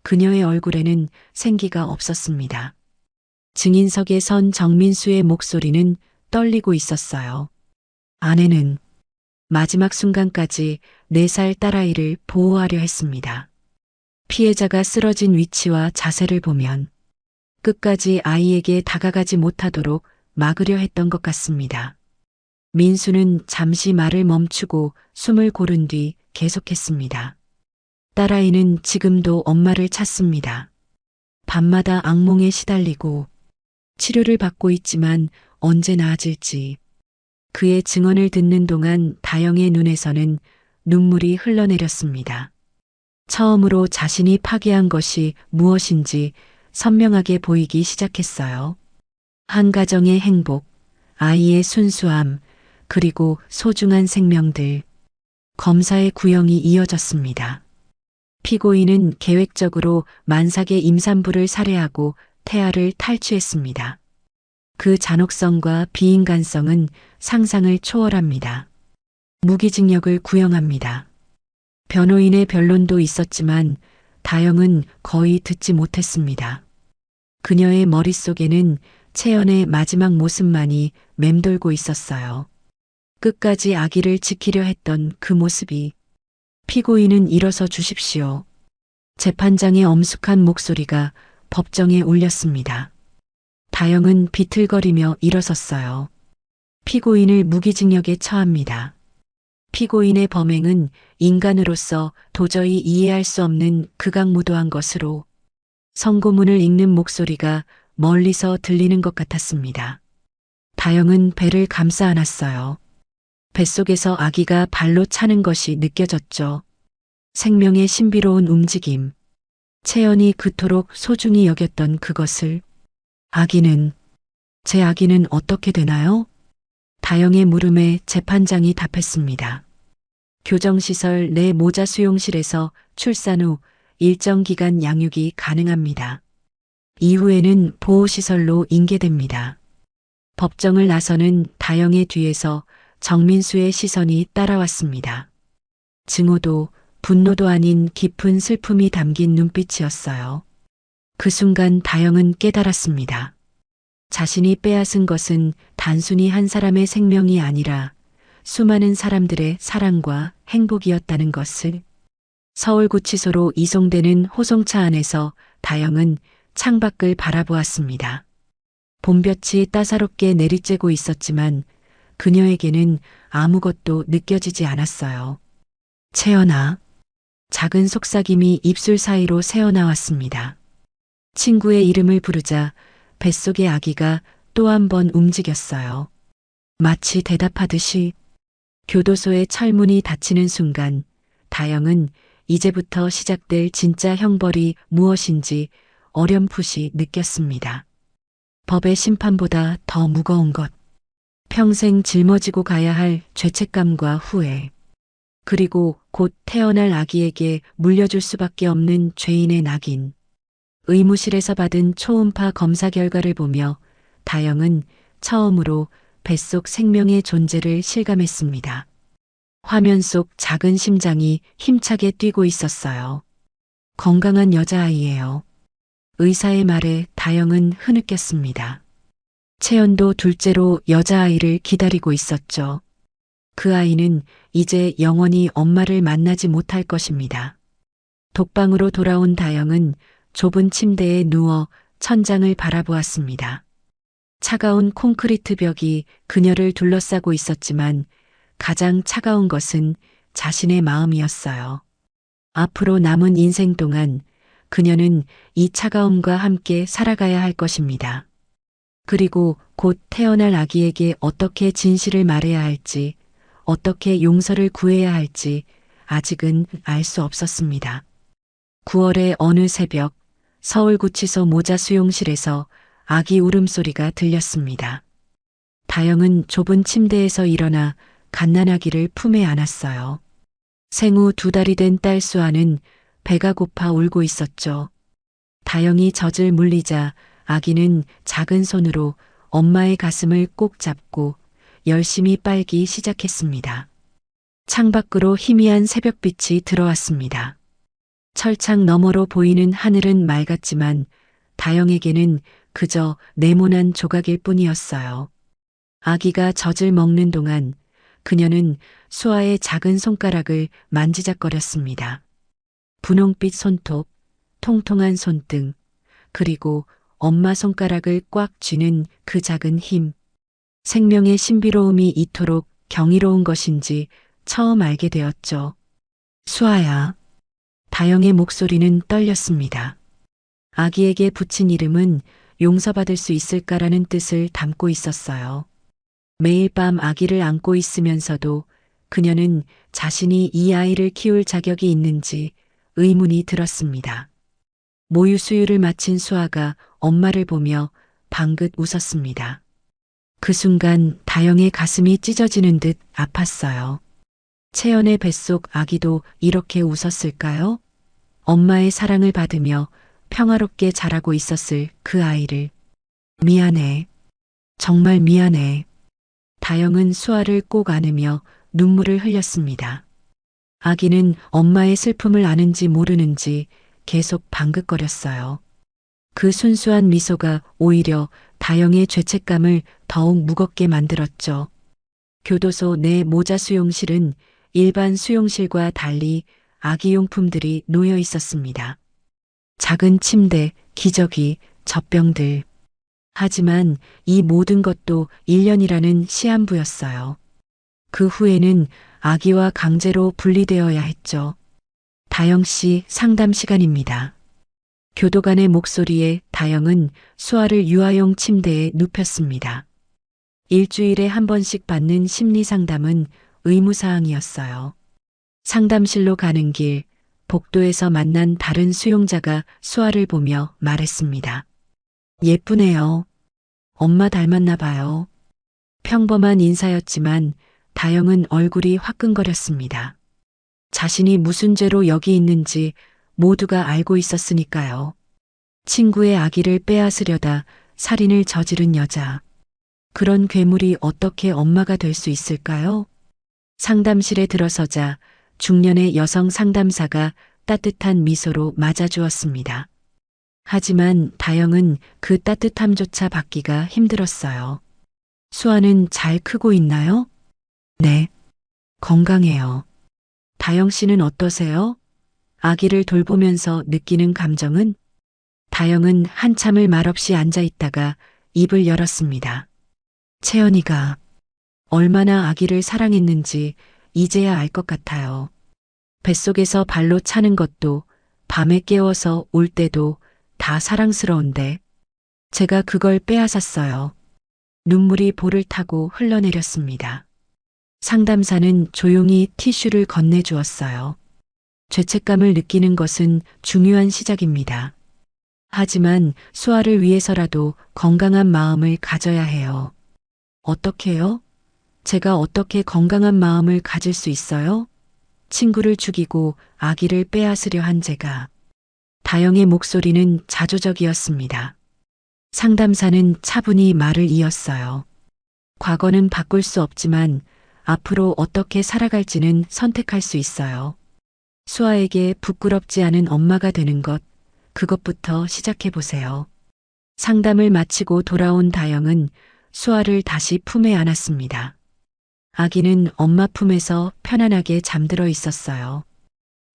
그녀의 얼굴에는 생기가 없었습니다. 증인석에 선 정민수의 목소리는 떨리고 있었어요. 아내는 마지막 순간까지 4살 딸아이를 보호하려 했습니다. 피해자가 쓰러진 위치와 자세를 보면 끝까지 아이에게 다가가지 못하도록 막으려 했던 것 같습니다. 민수는 잠시 말을 멈추고 숨을 고른 뒤 계속했습니다. 딸아이는 지금도 엄마를 찾습니다. 밤마다 악몽에 시달리고 치료를 받고 있지만 언제 나아질지. 그의 증언을 듣는 동안 다영의 눈에서는 눈물이 흘러내렸습니다. 처음으로 자신이 파괴한 것이 무엇인지 선명하게 보이기 시작했어요. 한 가정의 행복, 아이의 순수함, 그리고 소중한 생명들. 검사의 구형이 이어졌습니다. 피고인은 계획적으로 만삭의 임산부를 살해하고 태아를 탈취했습니다. 그 잔혹성과 비인간성은 상상을 초월합니다. 무기징역을 구형합니다. 변호인의 변론도 있었지만 다영은 거의 듣지 못했습니다. 그녀의 머릿속에는 채연의 마지막 모습만이 맴돌고 있었어요. 끝까지 아기를 지키려 했던 그 모습이. 피고인은 일어서 주십시오. 재판장의 엄숙한 목소리가 법정에 울렸습니다. 다영은 비틀거리며 일어섰어요. 피고인을 무기징역에 처합니다. 피고인의 범행은 인간으로서 도저히 이해할 수 없는 극악무도한 것으로 선고문을 읽는 목소리가 멀리서 들리는 것 같았습니다. 다영은 배를 감싸 안았어요. 뱃속에서 아기가 발로 차는 것이 느껴졌죠. 생명의 신비로운 움직임. 채연이 그토록 소중히 여겼던 그것을. 아기는, 제 아기는 어떻게 되나요? 다영의 물음에 재판장이 답했습니다. 교정시설 내 모자 수용실에서 출산 후 일정 기간 양육이 가능합니다. 이후에는 보호시설로 인계됩니다. 법정을 나서는 다영의 뒤에서 정민수의 시선이 따라왔습니다. 증오도 분노도 아닌 깊은 슬픔이 담긴 눈빛이었어요. 그 순간 다영은 깨달았습니다. 자신이 빼앗은 것은 단순히 한 사람의 생명이 아니라 수많은 사람들의 사랑과 행복이었다는 것을. 서울구치소로 이송되는 호송차 안에서 다영은 창밖을 바라보았습니다. 봄볕이 따사롭게 내리쬐고 있었지만 그녀에게는 아무것도 느껴지지 않았어요. 채연아. 작은 속삭임이 입술 사이로 새어나왔습니다. 친구의 이름을 부르자 뱃속의 아기가 또 한 번 움직였어요. 마치 대답하듯이. 교도소의 철문이 닫히는 순간 다영은 이제부터 시작될 진짜 형벌이 무엇인지 어렴풋이 느꼈습니다. 법의 심판보다 더 무거운 것. 평생 짊어지고 가야 할 죄책감과 후회. 그리고 곧 태어날 아기에게 물려줄 수밖에 없는 죄인의 낙인. 의무실에서 받은 초음파 검사 결과를 보며 다영은 처음으로 뱃속 생명의 존재를 실감했습니다. 화면 속 작은 심장이 힘차게 뛰고 있었어요. 건강한 여자아이예요. 의사의 말에 다영은 흐느꼈습니다. 채연도 둘째로 여자아이를 기다리고 있었죠. 그 아이는 이제 영원히 엄마를 만나지 못할 것입니다. 독방으로 돌아온 다영은 좁은 침대에 누워 천장을 바라보았습니다. 차가운 콘크리트 벽이 그녀를 둘러싸고 있었지만 가장 차가운 것은 자신의 마음이었어요. 앞으로 남은 인생 동안 그녀는 이 차가움과 함께 살아가야 할 것입니다. 그리고 곧 태어날 아기에게 어떻게 진실을 말해야 할지, 어떻게 용서를 구해야 할지 아직은 알 수 없었습니다. 9월의 어느 새벽, 서울구치소 모자 수용실에서 아기 울음소리가 들렸습니다. 다영은 좁은 침대에서 일어나 갓난아기를 품에 안았어요. 생후 2달이 된 딸 수아는 배가 고파 울고 있었죠. 다영이 젖을 물리자 아기는 작은 손으로 엄마의 가슴을 꼭 잡고 열심히 빨기 시작했습니다. 창밖으로 희미한 새벽빛이 들어왔습니다. 철창 너머로 보이는 하늘은 맑았지만 다영에게는 그저 네모난 조각일 뿐이었어요. 아기가 젖을 먹는 동안 그녀는 수아의 작은 손가락을 만지작거렸습니다. 분홍빛 손톱, 통통한 손등, 그리고 엄마 손가락을 꽉 쥐는 그 작은 힘. 생명의 신비로움이 이토록 경이로운 것인지 처음 알게 되었죠. 수아야. 다영의 목소리는 떨렸습니다. 아기에게 붙인 이름은 용서받을 수 있을까라는 뜻을 담고 있었어요. 매일 밤 아기를 안고 있으면서도 그녀는 자신이 이 아이를 키울 자격이 있는지 의문이 들었습니다. 모유 수유를 마친 수아가 엄마를 보며 방긋 웃었습니다. 그 순간 다영의 가슴이 찢어지는 듯 아팠어요. 채연의 뱃속 아기도 이렇게 웃었을까요? 엄마의 사랑을 받으며 평화롭게 자라고 있었을 그 아이를. 미안해. 정말 미안해. 다영은 수아를 꼭 안으며 눈물을 흘렸습니다. 아기는 엄마의 슬픔을 아는지 모르는지 계속 방긋거렸어요. 그 순수한 미소가 오히려 다영의 죄책감을 더욱 무겁게 만들었죠. 교도소 내 모자 수용실은 일반 수용실과 달리 아기용품들이 놓여 있었습니다. 작은 침대, 기저귀, 젖병들. 하지만 이 모든 것도 1년이라는 시한부였어요. 그 후에는 아기와 강제로 분리되어야 했죠. 다영 씨 상담 시간입니다. 교도관의 목소리에 다영은 수아를 유아용 침대에 눕혔습니다. 일주일에 한 번씩 받는 심리 상담은 의무사항이었어요. 상담실로 가는 길, 복도에서 만난 다른 수용자가 수아를 보며 말했습니다. 예쁘네요. 엄마 닮았나 봐요. 평범한 인사였지만 다영은 얼굴이 화끈거렸습니다. 자신이 무슨 죄로 여기 있는지 모두가 알고 있었으니까요. 친구의 아기를 빼앗으려다 살인을 저지른 여자. 그런 괴물이 어떻게 엄마가 될 수 있을까요? 상담실에 들어서자 중년의 여성 상담사가 따뜻한 미소로 맞아주었습니다. 하지만 다영은 그 따뜻함조차 받기가 힘들었어요. 수아는 잘 크고 있나요? 네. 건강해요. 다영 씨는 어떠세요? 아기를 돌보면서 느끼는 감정은? 다영은 한참을 말없이 앉아 있다가 입을 열었습니다. 채연이가 얼마나 아기를 사랑했는지 이제야 알 것 같아요. 뱃속에서 발로 차는 것도 밤에 깨워서 올 때도 다 사랑스러운데 제가 그걸 빼앗았어요. 눈물이 볼을 타고 흘러내렸습니다. 상담사는 조용히 티슈를 건네주었어요. 죄책감을 느끼는 것은 중요한 시작입니다. 하지만 수아를 위해서라도 건강한 마음을 가져야 해요. 어떻게요? 제가 어떻게 건강한 마음을 가질 수 있어요? 친구를 죽이고 아기를 빼앗으려 한 제가. 다영의 목소리는 자조적이었습니다. 상담사는 차분히 말을 이었어요. 과거는 바꿀 수 없지만 앞으로 어떻게 살아갈지는 선택할 수 있어요. 수아에게 부끄럽지 않은 엄마가 되는 것, 그것부터 시작해 보세요. 상담을 마치고 돌아온 다영은 수아를 다시 품에 안았습니다. 아기는 엄마 품에서 편안하게 잠들어 있었어요.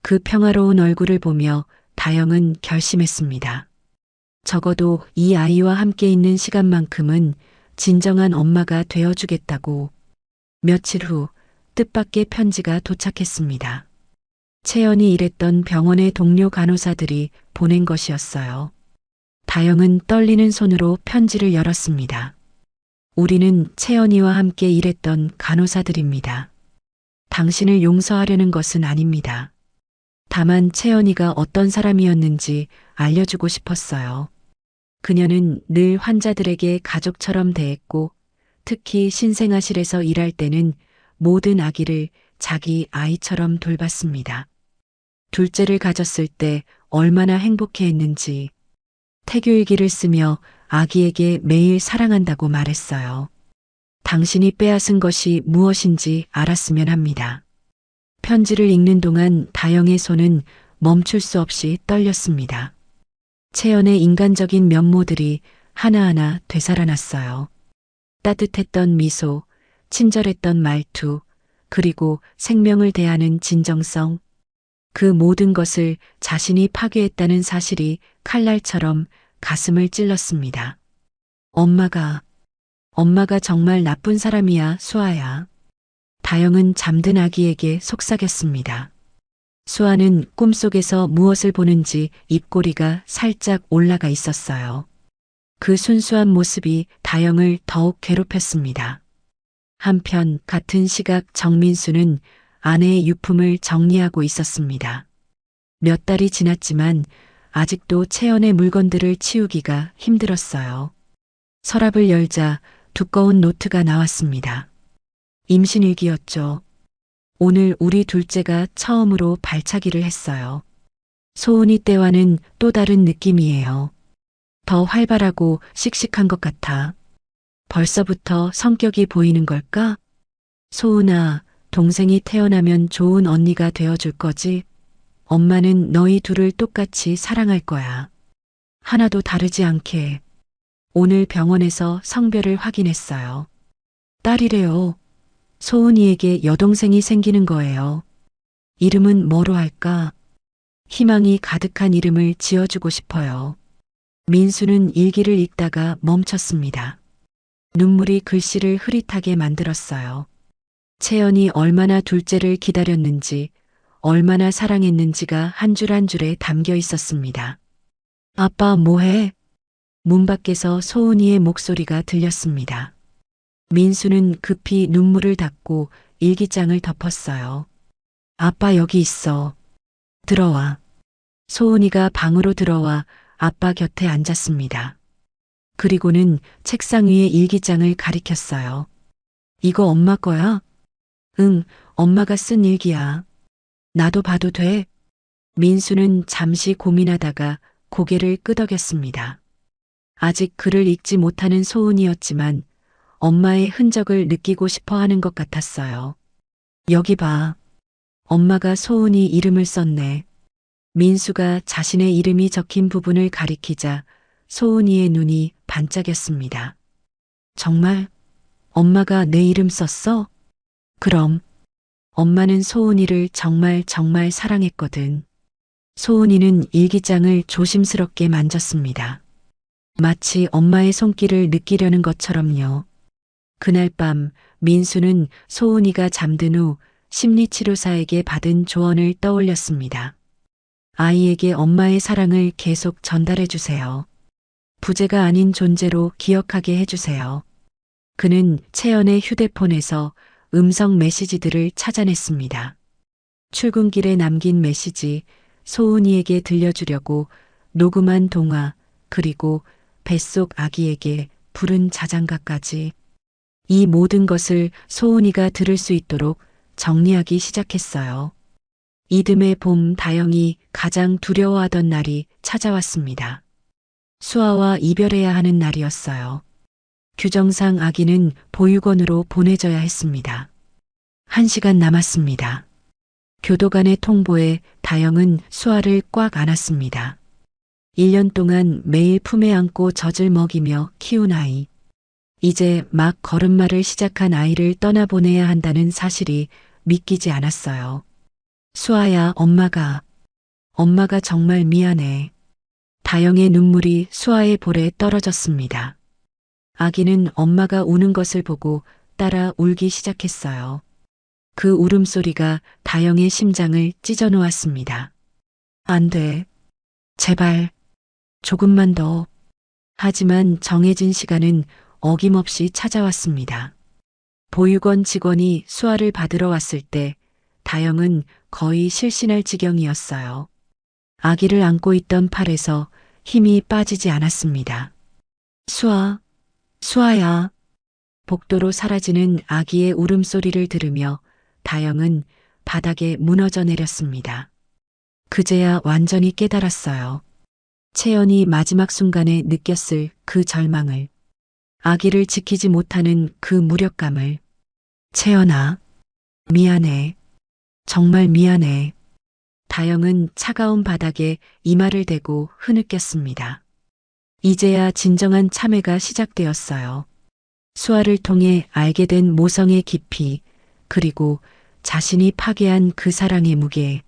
그 평화로운 얼굴을 보며 다영은 결심했습니다. 적어도 이 아이와 함께 있는 시간만큼은 진정한 엄마가 되어주겠다고. 며칠 후 뜻밖의 편지가 도착했습니다. 채연이 일했던 병원의 동료 간호사들이 보낸 것이었어요. 다영은 떨리는 손으로 편지를 열었습니다. 우리는 채연이와 함께 일했던 간호사들입니다. 당신을 용서하려는 것은 아닙니다. 다만 채연이가 어떤 사람이었는지 알려주고 싶었어요. 그녀는 늘 환자들에게 가족처럼 대했고 특히 신생아실에서 일할 때는 모든 아기를 자기 아이처럼 돌봤습니다. 둘째를 가졌을 때 얼마나 행복해했는지 태교일기를 쓰며 아기에게 매일 사랑한다고 말했어요. 당신이 빼앗은 것이 무엇인지 알았으면 합니다. 편지를 읽는 동안 다영의 손은 멈출 수 없이 떨렸습니다. 채연의 인간적인 면모들이 하나하나 되살아났어요. 따뜻했던 미소, 친절했던 말투, 그리고 생명을 대하는 진정성. 그 모든 것을 자신이 파괴했다는 사실이 칼날처럼 가슴을 찔렀습니다. 엄마가 정말 나쁜 사람이야, 수아야. 다영은 잠든 아기에게 속삭였습니다. 수아는 꿈속에서 무엇을 보는지 입꼬리가 살짝 올라가 있었어요. 그 순수한 모습이 다영을 더욱 괴롭혔습니다. 한편 같은 시각 정민수는 아내의 유품을 정리하고 있었습니다. 몇 달이 지났지만 아직도 채연의 물건들을 치우기가 힘들었어요. 서랍을 열자 두꺼운 노트가 나왔습니다. 임신일기였죠. 오늘 우리 둘째가 처음으로 발차기를 했어요. 소은이 때와는 또 다른 느낌이에요. 더 활발하고 씩씩한 것 같아. 벌써부터 성격이 보이는 걸까? 소은아, 동생이 태어나면 좋은 언니가 되어줄 거지? 엄마는 너희 둘을 똑같이 사랑할 거야. 하나도 다르지 않게. 오늘 병원에서 성별을 확인했어요. 딸이래요. 소은이에게 여동생이 생기는 거예요. 이름은 뭐로 할까? 희망이 가득한 이름을 지어주고 싶어요. 민수는 일기를 읽다가 멈췄습니다. 눈물이 글씨를 흐릿하게 만들었어요. 채연이 얼마나 둘째를 기다렸는지, 얼마나 사랑했는지가 한 줄 한 줄에 담겨 있었습니다. 아빠 뭐해? 문 밖에서 소은이의 목소리가 들렸습니다. 민수는 급히 눈물을 닦고 일기장을 덮었어요. 아빠 여기 있어. 들어와. 소은이가 방으로 들어와 아빠 곁에 앉았습니다. 그리고는 책상 위에 일기장을 가리켰어요. 이거 엄마 거야? 응, 엄마가 쓴 일기야. 나도 봐도 돼? 민수는 잠시 고민하다가 고개를 끄덕였습니다. 아직 글을 읽지 못하는 소은이었지만 엄마의 흔적을 느끼고 싶어 하는 것 같았어요. 여기 봐. 엄마가 소은이 이름을 썼네. 민수가 자신의 이름이 적힌 부분을 가리키자 소은이의 눈이 반짝였습니다. 정말? 엄마가 내 이름 썼어? 그럼. 엄마는 소은이를 정말 정말 사랑했거든. 소은이는 일기장을 조심스럽게 만졌습니다. 마치 엄마의 손길을 느끼려는 것처럼요. 그날 밤 민수는 소은이가 잠든 후 심리치료사에게 받은 조언을 떠올렸습니다. 아이에게 엄마의 사랑을 계속 전달해 주세요. 부재가 아닌 존재로 기억하게 해주세요. 그는 채연의 휴대폰에서 음성 메시지들을 찾아냈습니다. 출근길에 남긴 메시지, 소은이에게 들려주려고 녹음한 동화, 그리고 뱃속 아기에게 부른 자장가까지. 이 모든 것을 소은이가 들을 수 있도록 정리하기 시작했어요. 이듬해 봄 다영이 가장 두려워하던 날이 찾아왔습니다. 수아와 이별해야 하는 날이었어요. 규정상 아기는 보육원으로 보내져야 했습니다. 1시간 남았습니다. 교도관의 통보에 다영은 수아를 꽉 안았습니다. 1년 동안 매일 품에 안고 젖을 먹이며 키운 아이. 이제 막 걸음마를 시작한 아이를 떠나보내야 한다는 사실이 믿기지 않았어요. 수아야, 엄마가 정말 미안해. 다영의 눈물이 수아의 볼에 떨어졌습니다. 아기는 엄마가 우는 것을 보고 따라 울기 시작했어요. 그 울음소리가 다영의 심장을 찢어 놓았습니다. 안 돼. 제발. 조금만 더. 하지만 정해진 시간은 어김없이 찾아왔습니다. 보육원 직원이 수아를 받으러 왔을 때 다영은 거의 실신할 지경이었어요. 아기를 안고 있던 팔에서 힘이 빠지지 않았습니다. 수아야. 복도로 사라지는 아기의 울음소리를 들으며 다영은 바닥에 무너져 내렸습니다. 그제야 완전히 깨달았어요. 채연이 마지막 순간에 느꼈을 그 절망을, 아기를 지키지 못하는 그 무력감을. 채연아, 미안해. 정말 미안해. 다영은 차가운 바닥에 이마를 대고 흐느꼈습니다. 이제야 진정한 참회가 시작되었어요. 수아를 통해 알게 된 모성의 깊이, 그리고 자신이 파괴한 그 사랑의 무게,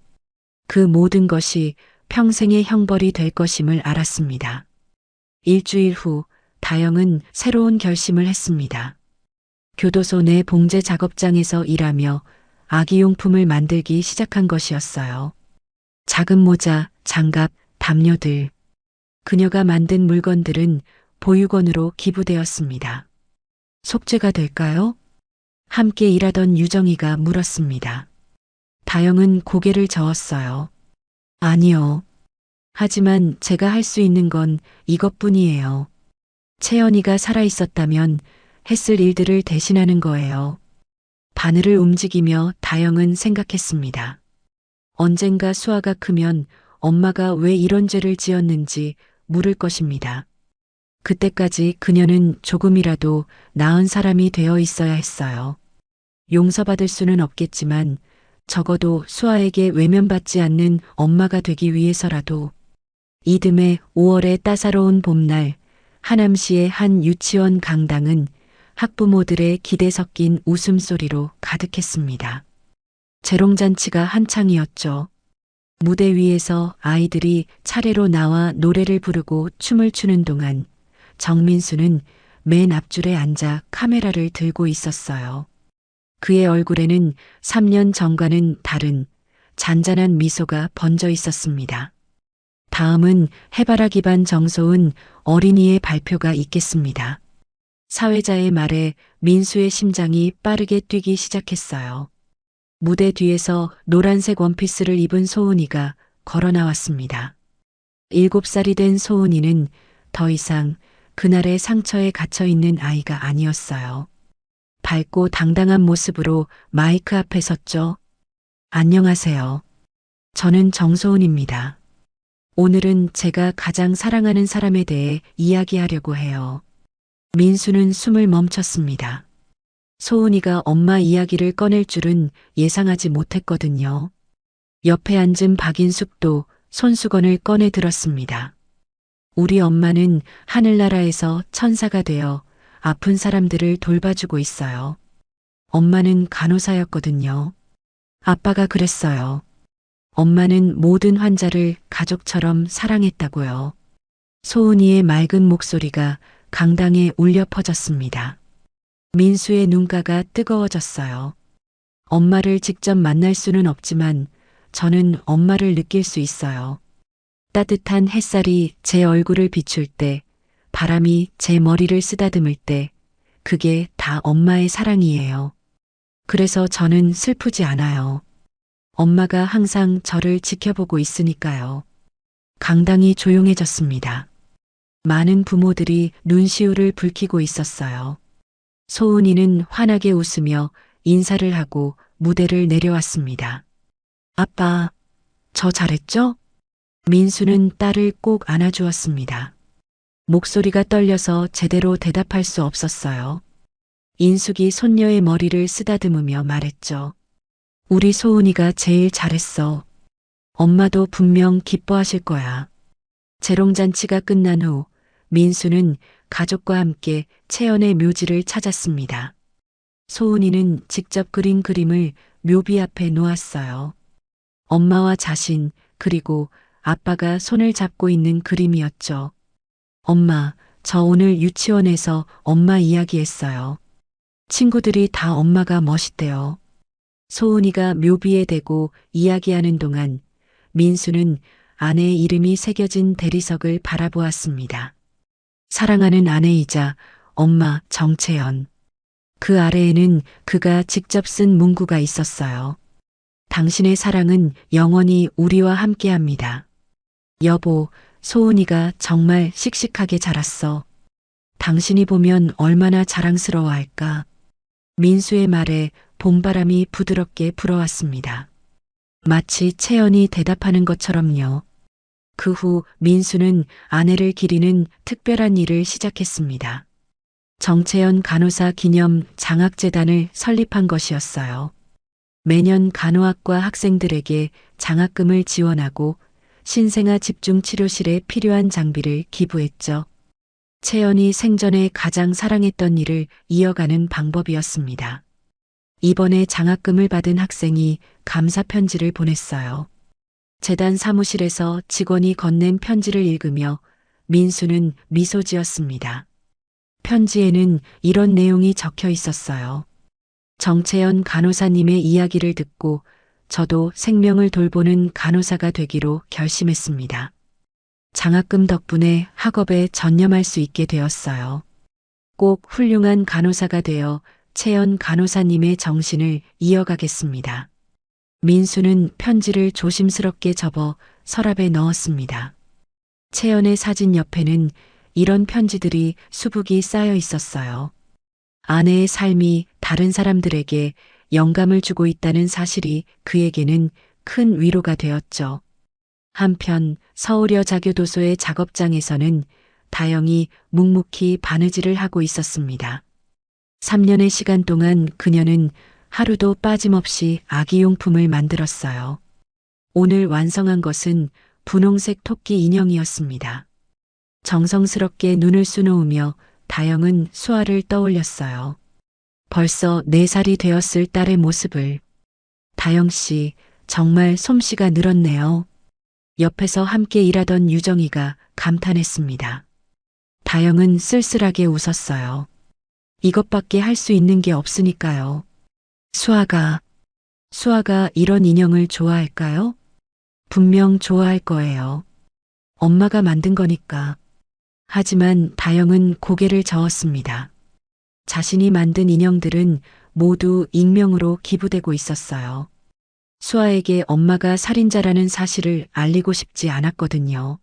그 모든 것이 평생의 형벌이 될 것임을 알았습니다. 일주일 후 다영은 새로운 결심을 했습니다. 교도소 내 봉제 작업장에서 일하며 아기용품을 만들기 시작한 것이었어요. 작은 모자, 장갑, 담요들. 그녀가 만든 물건들은 보육원으로 기부되었습니다. 속죄가 될까요? 함께 일하던 유정이가 물었습니다. 다영은 고개를 저었어요. 아니요. 하지만 제가 할 수 있는 건 이것뿐이에요. 채연이가 살아있었다면 했을 일들을 대신하는 거예요. 바늘을 움직이며 다영은 생각했습니다. 언젠가 수아가 크면 엄마가 왜 이런 죄를 지었는지 물을 것입니다. 그때까지 그녀는 조금이라도 나은 사람이 되어 있어야 했어요. 용서받을 수는 없겠지만 적어도 수아에게 외면받지 않는 엄마가 되기 위해서라도. 이듬해 5월의 따사로운 봄날, 하남시의 한 유치원 강당은 학부모들의 기대 섞인 웃음소리로 가득했습니다. 재롱잔치가 한창이었죠. 무대 위에서 아이들이 차례로 나와 노래를 부르고 춤을 추는 동안 정민수는 맨 앞줄에 앉아 카메라를 들고 있었어요. 그의 얼굴에는 3년 전과는 다른 잔잔한 미소가 번져 있었습니다. 다음은 해바라기 반 정소은 어린이의 발표가 있겠습니다. 사회자의 말에 민수의 심장이 빠르게 뛰기 시작했어요. 무대 뒤에서 노란색 원피스를 입은 소은이가 걸어 나왔습니다. 7살이 된 소은이는 더 이상 그날의 상처에 갇혀 있는 아이가 아니었어요. 밝고 당당한 모습으로 마이크 앞에 섰죠. 안녕하세요. 저는 정소은입니다. 오늘은 제가 가장 사랑하는 사람에 대해 이야기하려고 해요. 민수는 숨을 멈췄습니다. 소은이가 엄마 이야기를 꺼낼 줄은 예상하지 못했거든요. 옆에 앉은 박인숙도 손수건을 꺼내 들었습니다. 우리 엄마는 하늘나라에서 천사가 되어 아픈 사람들을 돌봐주고 있어요. 엄마는 간호사였거든요. 아빠가 그랬어요. 엄마는 모든 환자를 가족처럼 사랑했다고요. 소은이의 맑은 목소리가 강당에 울려 퍼졌습니다. 민수의 눈가가 뜨거워졌어요. 엄마를 직접 만날 수는 없지만 저는 엄마를 느낄 수 있어요. 따뜻한 햇살이 제 얼굴을 비출 때, 바람이 제 머리를 쓰다듬을 때, 그게 다 엄마의 사랑이에요. 그래서 저는 슬프지 않아요. 엄마가 항상 저를 지켜보고 있으니까요. 강당이 조용해졌습니다. 많은 부모들이 눈시울을 붉히고 있었어요. 소은이는 환하게 웃으며 인사를 하고 무대를 내려왔습니다. 아빠, 저 잘했죠? 민수는 딸을 꼭 안아주었습니다. 목소리가 떨려서 제대로 대답할 수 없었어요. 인숙이 손녀의 머리를 쓰다듬으며 말했죠. 우리 소은이가 제일 잘했어. 엄마도 분명 기뻐하실 거야. 재롱잔치가 끝난 후 민수는 가족과 함께 채연의 묘지를 찾았습니다. 소은이는 직접 그린 그림을 묘비 앞에 놓았어요. 엄마와 자신, 그리고 아빠가 손을 잡고 있는 그림이었죠. 엄마, 저 오늘 유치원에서 엄마 이야기했어요. 친구들이 다 엄마가 멋있대요. 소은이가 묘비에 대고 이야기하는 동안 민수는 아내의 이름이 새겨진 대리석을 바라보았습니다. 사랑하는 아내이자 엄마 정채연. 그 아래에는 그가 직접 쓴 문구가 있었어요. 당신의 사랑은 영원히 우리와 함께합니다. 여보, 소은이가 정말 씩씩하게 자랐어. 당신이 보면 얼마나 자랑스러워할까. 민수의 말에 봄바람이 부드럽게 불어왔습니다. 마치 채연이 대답하는 것처럼요. 그 후 민수는 아내를 기리는 특별한 일을 시작했습니다. 정채연 간호사 기념 장학재단을 설립한 것이었어요. 매년 간호학과 학생들에게 장학금을 지원하고 신생아 집중치료실에 필요한 장비를 기부했죠. 채연이 생전에 가장 사랑했던 일을 이어가는 방법이었습니다. 이번에 장학금을 받은 학생이 감사 편지를 보냈어요. 재단 사무실에서 직원이 건넨 편지를 읽으며 민수는 미소 지었습니다. 편지에는 이런 내용이 적혀 있었어요. 정채연 간호사님의 이야기를 듣고 저도 생명을 돌보는 간호사가 되기로 결심했습니다. 장학금 덕분에 학업에 전념할 수 있게 되었어요. 꼭 훌륭한 간호사가 되어 채연 간호사님의 정신을 이어가겠습니다. 민수는 편지를 조심스럽게 접어 서랍에 넣었습니다. 채연의 사진 옆에는 이런 편지들이 수북이 쌓여 있었어요. 아내의 삶이 다른 사람들에게 영감을 주고 있다는 사실이 그에게는 큰 위로가 되었죠. 한편 서울여자교도소의 작업장에서는 다영이 묵묵히 바느질을 하고 있었습니다. 3년의 시간 동안 그녀는 하루도 빠짐없이 아기용품을 만들었어요. 오늘 완성한 것은 분홍색 토끼 인형이었습니다. 정성스럽게 눈을 수놓으며 다영은 수아를 떠올렸어요. 벌써 4살이 되었을 딸의 모습을. 다영 씨, 정말 솜씨가 늘었네요. 옆에서 함께 일하던 유정이가 감탄했습니다. 다영은 쓸쓸하게 웃었어요. 이것밖에 할 수 있는 게 없으니까요. 수아가 이런 인형을 좋아할까요? 분명 좋아할 거예요. 엄마가 만든 거니까. 하지만 다영은 고개를 저었습니다. 자신이 만든 인형들은 모두 익명으로 기부되고 있었어요. 수아에게 엄마가 살인자라는 사실을 알리고 싶지 않았거든요.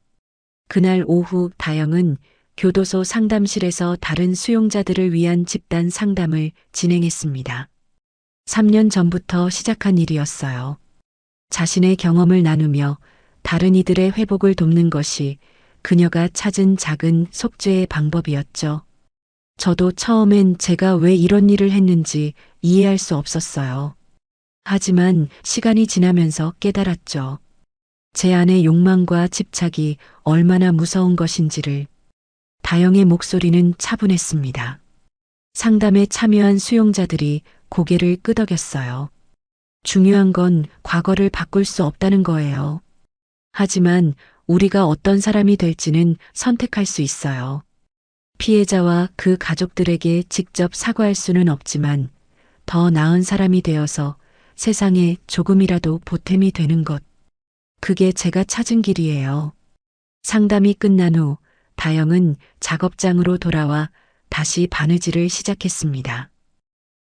그날 오후 다영은 교도소 상담실에서 다른 수용자들을 위한 집단 상담을 진행했습니다. 3년 전부터 시작한 일이었어요. 자신의 경험을 나누며 다른 이들의 회복을 돕는 것이 그녀가 찾은 작은 속죄의 방법이었죠. 저도 처음엔 제가 왜 이런 일을 했는지 이해할 수 없었어요. 하지만 시간이 지나면서 깨달았죠. 제 안의 욕망과 집착이 얼마나 무서운 것인지를. 다영의 목소리는 차분했습니다. 상담에 참여한 수용자들이 고개를 끄덕였어요. 중요한 건 과거를 바꿀 수 없다는 거예요. 하지만 우리가 어떤 사람이 될지는 선택할 수 있어요. 피해자와 그 가족들에게 직접 사과할 수는 없지만 더 나은 사람이 되어서 세상에 조금이라도 보탬이 되는 것. 그게 제가 찾은 길이에요. 상담이 끝난 후 다영은 작업장으로 돌아와 다시 바느질을 시작했습니다.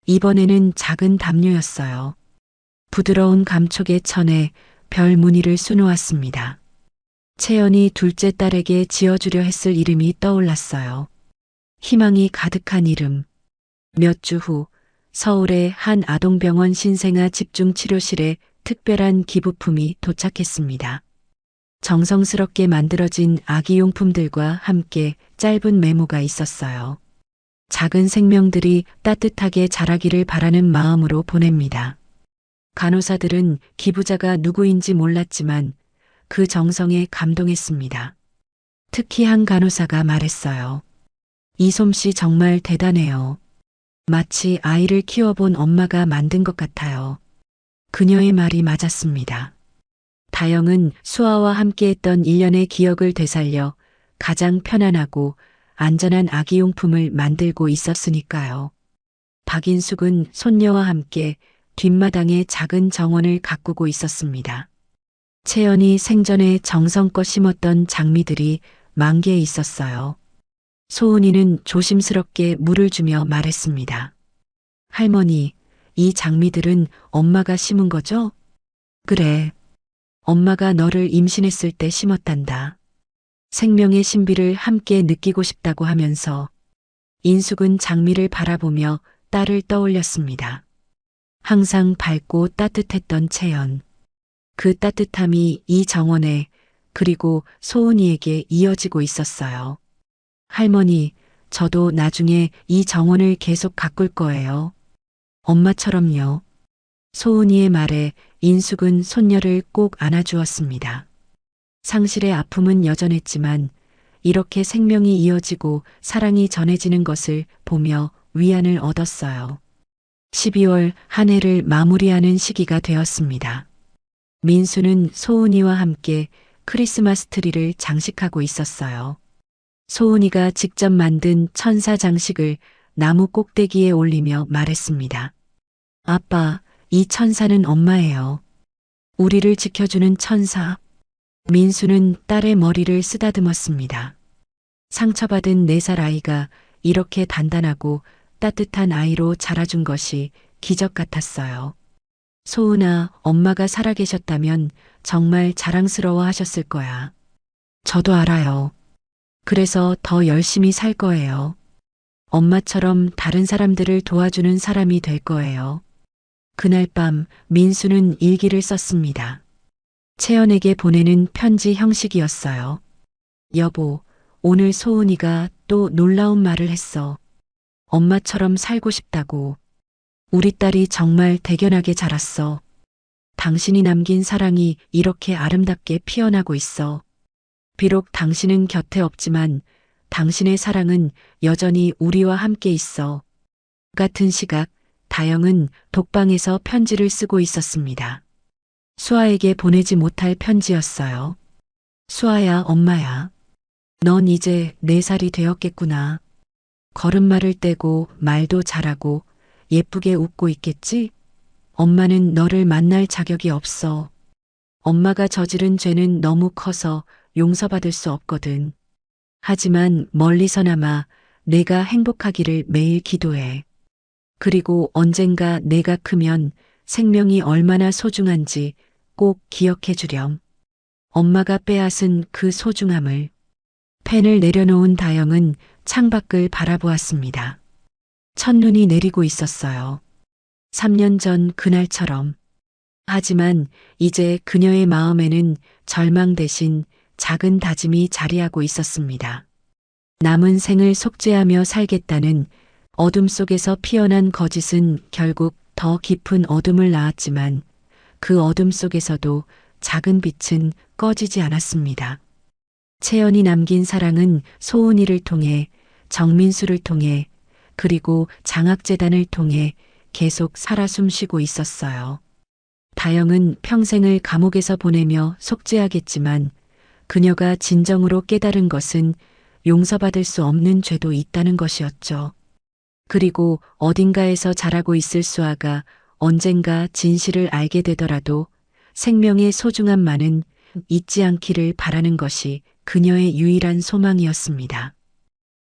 이번에는 작은 담요였어요. 부드러운 감촉의 천에 별 무늬를 수놓았습니다. 채연이 둘째 딸에게 지어주려 했을 이름이 떠올랐어요. 희망이 가득한 이름. 몇 주 후 서울의 한 아동병원 신생아 집중치료실에 특별한 기부품이 도착했습니다. 정성스럽게 만들어진 아기용품들과 함께 짧은 메모가 있었어요. 작은 생명들이 따뜻하게 자라기를 바라는 마음으로 보냅니다. 간호사들은 기부자가 누구인지 몰랐지만 그 정성에 감동했습니다. 특히 한 간호사가 말했어요. 이 솜씨 정말 대단해요. 마치 아이를 키워본 엄마가 만든 것 같아요. 그녀의 말이 맞았습니다. 다영은 수아와 함께했던 1년의 기억을 되살려 가장 편안하고 안전한 아기용품을 만들고 있었으니까요. 박인숙은 손녀와 함께 뒷마당에 작은 정원을 가꾸고 있었습니다. 채연이 생전에 정성껏 심었던 장미들이 만개에 있었어요. 소은이는 조심스럽게 물을 주며 말했습니다. 할머니, 이 장미들은 엄마가 심은 거죠? 그래. 엄마가 너를 임신했을 때 심었단다. 생명의 신비를 함께 느끼고 싶다고 하면서 인숙은 장미를 바라보며 딸을 떠올렸습니다. 항상 밝고 따뜻했던 채연. 그 따뜻함이 이 정원에 그리고 소은이에게 이어지고 있었어요. 할머니, 저도 나중에 이 정원을 계속 가꿀 거예요. 엄마처럼요. 소은이의 말에 인숙은 손녀를 꼭 안아주었습니다. 상실의 아픔은 여전했지만 이렇게 생명이 이어지고 사랑이 전해지는 것을 보며 위안을 얻었어요. 12월 한 해를 마무리하는 시기가 되었습니다. 민수는 소은이와 함께 크리스마스 트리를 장식하고 있었어요. 소은이가 직접 만든 천사 장식을 나무 꼭대기에 올리며 말했습니다. 아빠, 이 천사는 엄마예요. 우리를 지켜주는 천사. 민수는 딸의 머리를 쓰다듬었습니다. 상처받은 4살 아이가 이렇게 단단하고 따뜻한 아이로 자라준 것이 기적 같았어요. 소은아, 엄마가 살아계셨다면 정말 자랑스러워 하셨을 거야. 저도 알아요. 그래서 더 열심히 살 거예요. 엄마처럼 다른 사람들을 도와주는 사람이 될 거예요. 그날 밤 민수는 일기를 썼습니다. 채연에게 보내는 편지 형식이었어요. 여보, 오늘 소은이가 또 놀라운 말을 했어. 엄마처럼 살고 싶다고. 우리 딸이 정말 대견하게 자랐어. 당신이 남긴 사랑이 이렇게 아름답게 피어나고 있어. 비록 당신은 곁에 없지만 당신의 사랑은 여전히 우리와 함께 있어. 같은 시각, 다영은 독방에서 편지를 쓰고 있었습니다. 수아에게 보내지 못할 편지였어요. 수아야, 엄마야. 넌 이제 4살이 되었겠구나. 걸음마를 떼고 말도 잘하고 예쁘게 웃고 있겠지? 엄마는 너를 만날 자격이 없어. 엄마가 저지른 죄는 너무 커서 용서받을 수 없거든. 하지만 멀리서나마 내가 행복하기를 매일 기도해. 그리고 언젠가 내가 크면 생명이 얼마나 소중한지 꼭 기억해 주렴. 엄마가 빼앗은 그 소중함을. 펜을 내려놓은 다영은 창밖을 바라보았습니다. 첫눈이 내리고 있었어요. 3년 전 그날처럼. 하지만 이제 그녀의 마음에는 절망 대신 작은 다짐이 자리하고 있었습니다. 남은 생을 속죄하며 살겠다는 어둠 속에서 피어난 거짓은 결국 더 깊은 어둠을 낳았지만 그 어둠 속에서도 작은 빛은 꺼지지 않았습니다. 채연이 남긴 사랑은 소은이를 통해, 정민수를 통해, 그리고 장학재단을 통해 계속 살아 숨쉬고 있었어요. 다영은 평생을 감옥에서 보내며 속죄하겠지만 그녀가 진정으로 깨달은 것은 용서받을 수 없는 죄도 있다는 것이었죠. 그리고 어딘가에서 자라고 있을 수아가 언젠가 진실을 알게 되더라도 생명의 소중함만은 잊지 않기를 바라는 것이 그녀의 유일한 소망이었습니다.